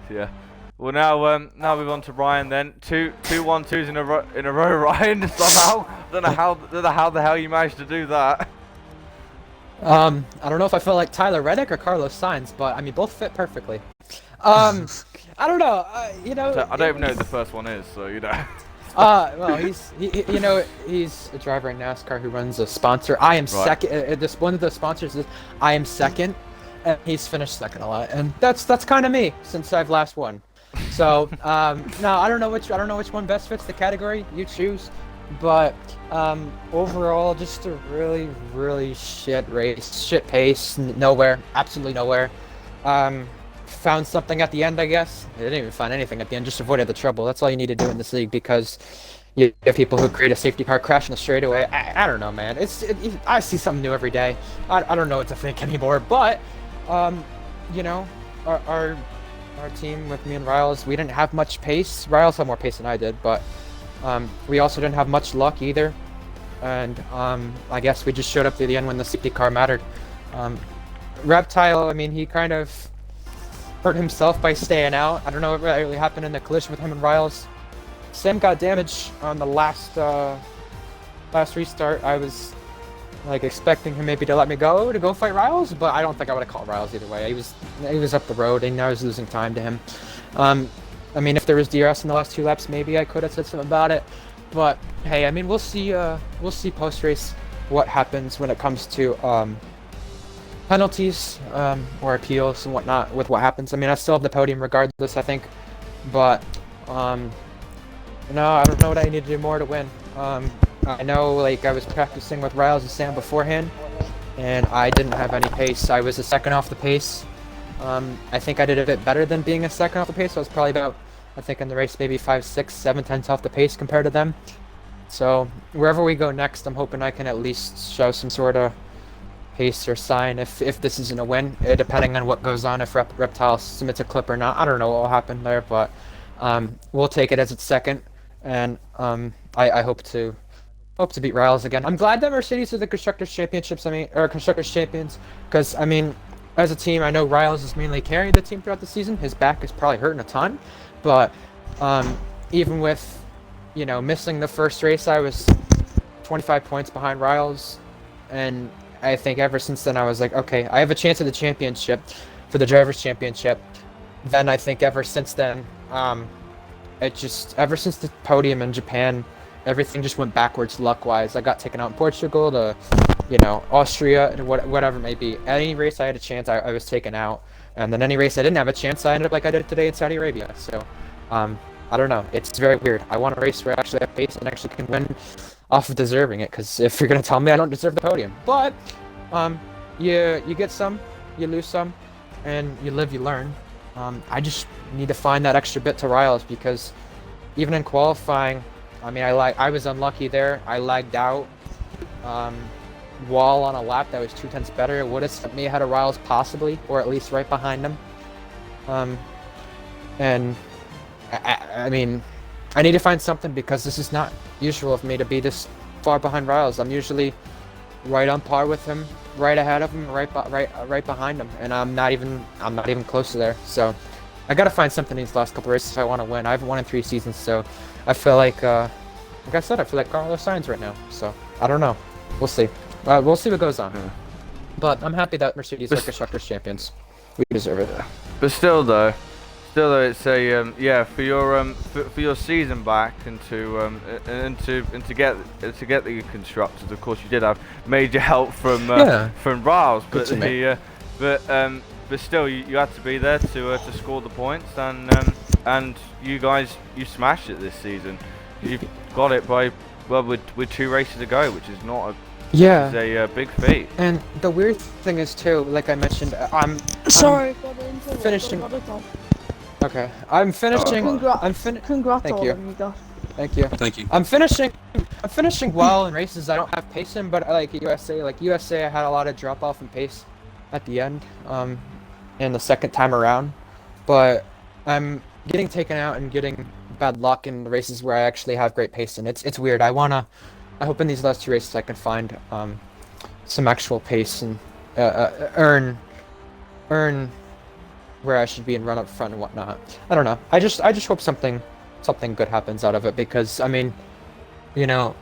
S2: Yeah. We'll now move on to Ryan then. Two 1-2s in a row, Ryan. Somehow, don't know how the hell you managed to do that.
S3: I don't know if I feel like Tyler Reddick or Carlos Sainz, but I mean both fit perfectly. I don't know. You know,
S2: So I don't even know who the first one is, so you know.
S3: well, you know, he's a driver in NASCAR who runs a sponsor. I am second. This one of the sponsors is I am second, and he's finished second a lot, and that's kind of me since I've last won. So no, I don't know which one best fits the category. You choose. But overall, just a really shit race, shit pace, nowhere, absolutely nowhere. Found something at the end, I guess. I didn't even find anything at the end, just avoided the trouble. That's all you need to do in this league, because you have people who create a safety car crash in the straightaway. I don't know, man. I see something new every day. I don't know what to think anymore. But you know, our team with me and Riles, we didn't have much pace. Riles had more pace than I did, but we also didn't have much luck either. And I guess we just showed up to the end when the safety car mattered. Reptile, I mean, he kind of hurt himself by staying out. I don't know what really happened in the collision with him and Riles. Sam got damaged on the last restart. I was like expecting him maybe to let me go fight Riles, but I don't think I would have called Riles either way. He was up the road and I was losing time to him. I mean, if there was DRS in the last 2 laps, maybe I could have said something about it. But hey, I mean, we'll see post race what happens when it comes to penalties or appeals and whatnot with what happens. I mean, I still have the podium regardless, I think. But no, I don't know what I need to do more to win. I know, like, I was practicing with Riles and Sam beforehand, and I didn't have any pace. I was a second off the pace. I think I did a bit better than being a second off the pace. I was probably about, I think in the race, maybe 5, 6, 7 tenths off the pace compared to them. So wherever we go next, I'm hoping I can at least show some sort of pace or sign if this isn't a win, depending on what goes on, if Reptile submits a clip or not. I don't know what will happen there, but we'll take it as its second, and I hope to beat Riles again. I'm glad that Mercedes are the Constructors Championships, Constructors Champions, because, I mean, as a team, I know Riles is mainly carrying the team throughout the season. His back is probably hurting a ton, but even with, you know, missing the first race, I was 25 points behind Riles, and I think ever since then I was like, okay, I have a chance at the championship, for the Drivers' Championship. Then I think ever since then, ever since the podium in Japan, everything just went backwards luck-wise. I got taken out in Portugal to, you know, Austria, whatever it may be. Any race I had a chance, I was taken out. And then any race I didn't have a chance, I ended up like I did today in Saudi Arabia. So, I don't know. It's very weird. I want a race where I actually have pace and actually can win off of deserving it. Because if you're going to tell me I don't deserve the podium. But, you get some, you lose some, and you live, you learn. I just need to find that extra bit to Riles, because even in qualifying, I mean, I was unlucky there. I lagged out. Wall on a lap that was 2 tenths better. It would have sent me ahead of Riles possibly, or at least right behind him. And I mean, I need to find something, because this is not usual of me to be this far behind Riles. I'm usually right on par with him, right ahead of him, right behind him, and I'm not even close to there. So I gotta find something in these last couple races if I want to win. I haven't won in 3 seasons, so I feel like I said, I feel like Carlos Sainz right now. So I don't know. We'll see. We'll see what goes on. Yeah. But I'm happy that Mercedes are Constructors Champions. We deserve it.
S2: But still though, it's a yeah, for your season back, and to get the constructors. Of course, you did have major help from Riles, but still, you had to be there to score the points, and you guys, you smashed it this season. You've got it by with 2 races to go, which is not a big feat.
S3: And the weird thing is too, like I mentioned, I'm finishing. Okay, I'm finishing.
S1: Congrats
S3: Thank
S1: all
S3: you.
S1: of you guys.
S3: Thank you. I'm finishing well in races I don't have pace in, but like USA, I had a lot of drop off in pace at the end, in the second time around. But I'm getting taken out and getting bad luck in the races where I actually have great pace, and it's weird. I hope in these last 2 races I can find some actual pace and earn where I should be and run up front and whatnot. I don't know. I just hope something good happens out of it, because I mean, you know,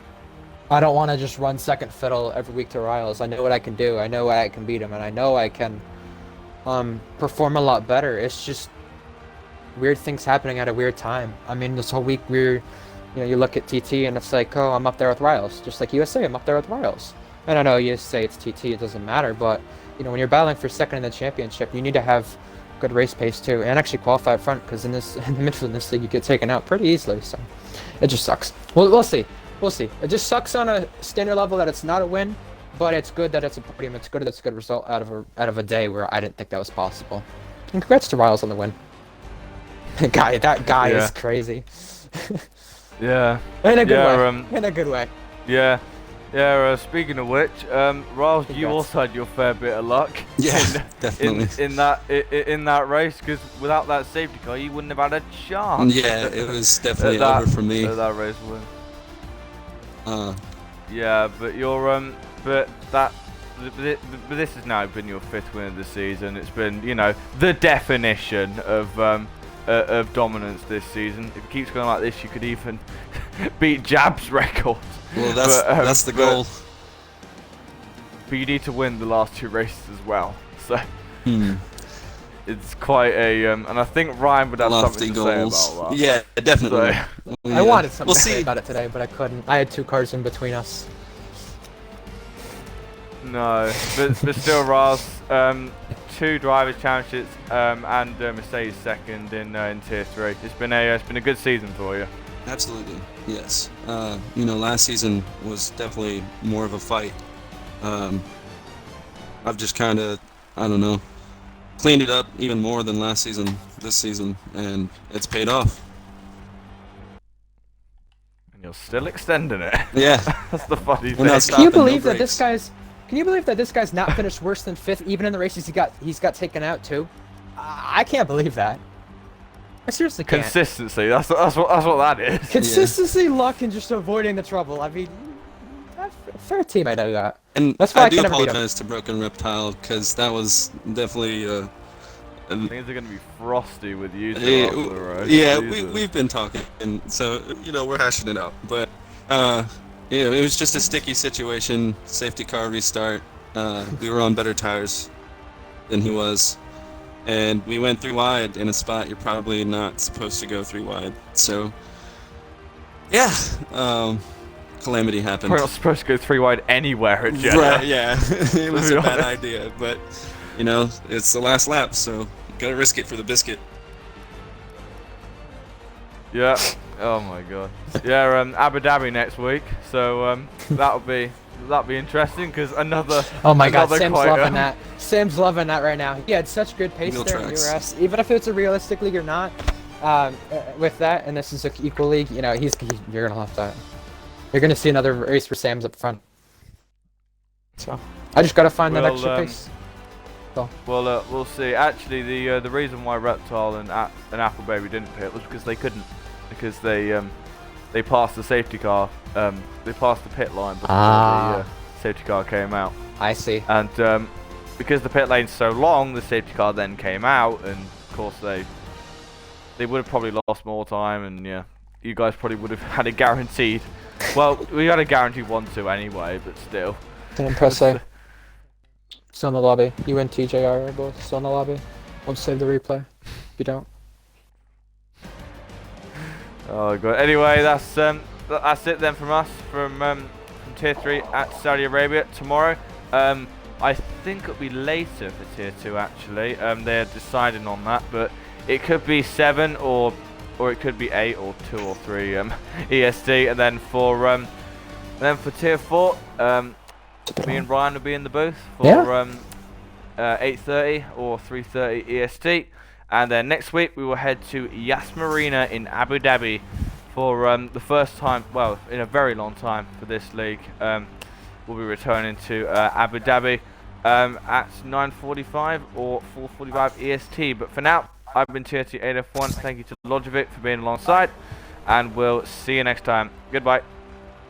S3: I don't want to just run second fiddle every week to Riles. I know what I can do. I know I can beat him, and I know I can perform a lot better. It's just weird things happening at a weird time. I mean, this whole week you look at TT and it's like, oh, I'm up there with Riles. Just like USA, I'm up there with Riles. And I know you say it's TT, it doesn't matter, but when you're battling for second in the championship, you need to have good race pace too, and actually qualify up front, because in the midfield in this league you get taken out pretty easily. So it just sucks. We'll see. We'll see. It just sucks on a standard level that it's not a win, but it's good that it's a podium. It's good that it's a good result out of a day where I didn't think that was possible. And congrats to Riles on the win. That guy is crazy.
S2: Yeah.
S3: In a good way. In a good way.
S2: Yeah. Yeah, speaking of which, Riles, you also had your fair bit of luck.
S4: Yeah, definitely.
S2: In that race, because without that safety car, you wouldn't have had a chance.
S4: Yeah, it was definitely over for me.
S2: That race win. Yeah, but you're but this has now been your 5th win of the season. It's been, the definition of dominance this season. If it keeps going like this, you could even beat Jab's record.
S4: Well, that's the goal.
S2: But you need to win the last 2 races as well. So it's quite a and I think Ryan would have something to say about that.
S4: Yeah, definitely.
S2: So,
S3: I wanted something to say about it today, but I couldn't. I had 2 cars in between us.
S2: No, but still, Riles, 2 drivers' championships and Mercedes second in Tier 3. It's been a good season for you.
S4: Absolutely, yes. Last season was definitely more of a fight. I've just kind of, I don't know, cleaned it up even more than last season, this season, and it's paid off.
S2: And you're still extending it.
S4: Yeah.
S2: That's the funny thing.
S3: Can you believe that this guy's not finished worse than 5th, even in the races he's got taken out too? I can't believe that. I seriously can't.
S2: Consistency. That's what that is.
S3: Consistency, luck, and just avoiding the trouble. I mean, fair team. I know that.
S4: And
S3: that's why
S4: I do apologize to Broken Reptile, because that was definitely.
S2: Things are going to be frosty with you two after the race.
S4: Yeah, we've been talking, and so we're hashing it out. But it was just a sticky situation. Safety car restart. We were on better tires than he was. And we went 3 wide in a spot you're probably not supposed to go 3 wide. So, yeah, calamity happened.
S2: We're not supposed to go 3 wide anywhere at Jeddah.
S4: Right, yeah. It was a bad idea, but, it's the last lap, so you gotta risk it for the biscuit.
S2: Yeah. Oh my god. Yeah, Abu Dhabi next week, so that'll be interesting, because another.
S3: Oh my god, Sam's loving that. Sam's loving that right now. He had such good pace there in URS, even if it's a realistic league or not. With that, and this is an equal league, you're gonna love that. You're gonna see another race where Sam's up front. So I just gotta find that extra pace. So.
S2: Well, we'll see. Actually, the reason why Reptile and Apple Baby didn't pit was because they couldn't, because they passed the safety car. They passed the pit line before the safety car came out.
S3: I see.
S2: And because the pit lane's so long, the safety car then came out, and of course they would have probably lost more time, and yeah, you guys probably would have had a guaranteed. Well, we had a guaranteed 1-2 anyway, but still.
S3: Don't impress you. Still in the lobby. You and TJR are both still in the lobby. Won't save the replay if you don't.
S2: Oh god. Anyway, that's it then from us from Tier 3 at Saudi Arabia tomorrow. I think it'll be later for Tier 2 actually. They're deciding on that, but it could be 7 or it could be 8 or 2 or 3 EST, and then for Tier 4, me and Ryan will be in the booth for 8:30 or 3:30 EST. And then next week we will head to Yas Marina in Abu Dhabi for the first time, well, in a very long time for this league. We'll be returning to Abu Dhabi at 9:45 or 4:45 EST. But for now, I've been Tier 2 8F1. Thank you to Logivic for being alongside, and we'll see you next time. Goodbye.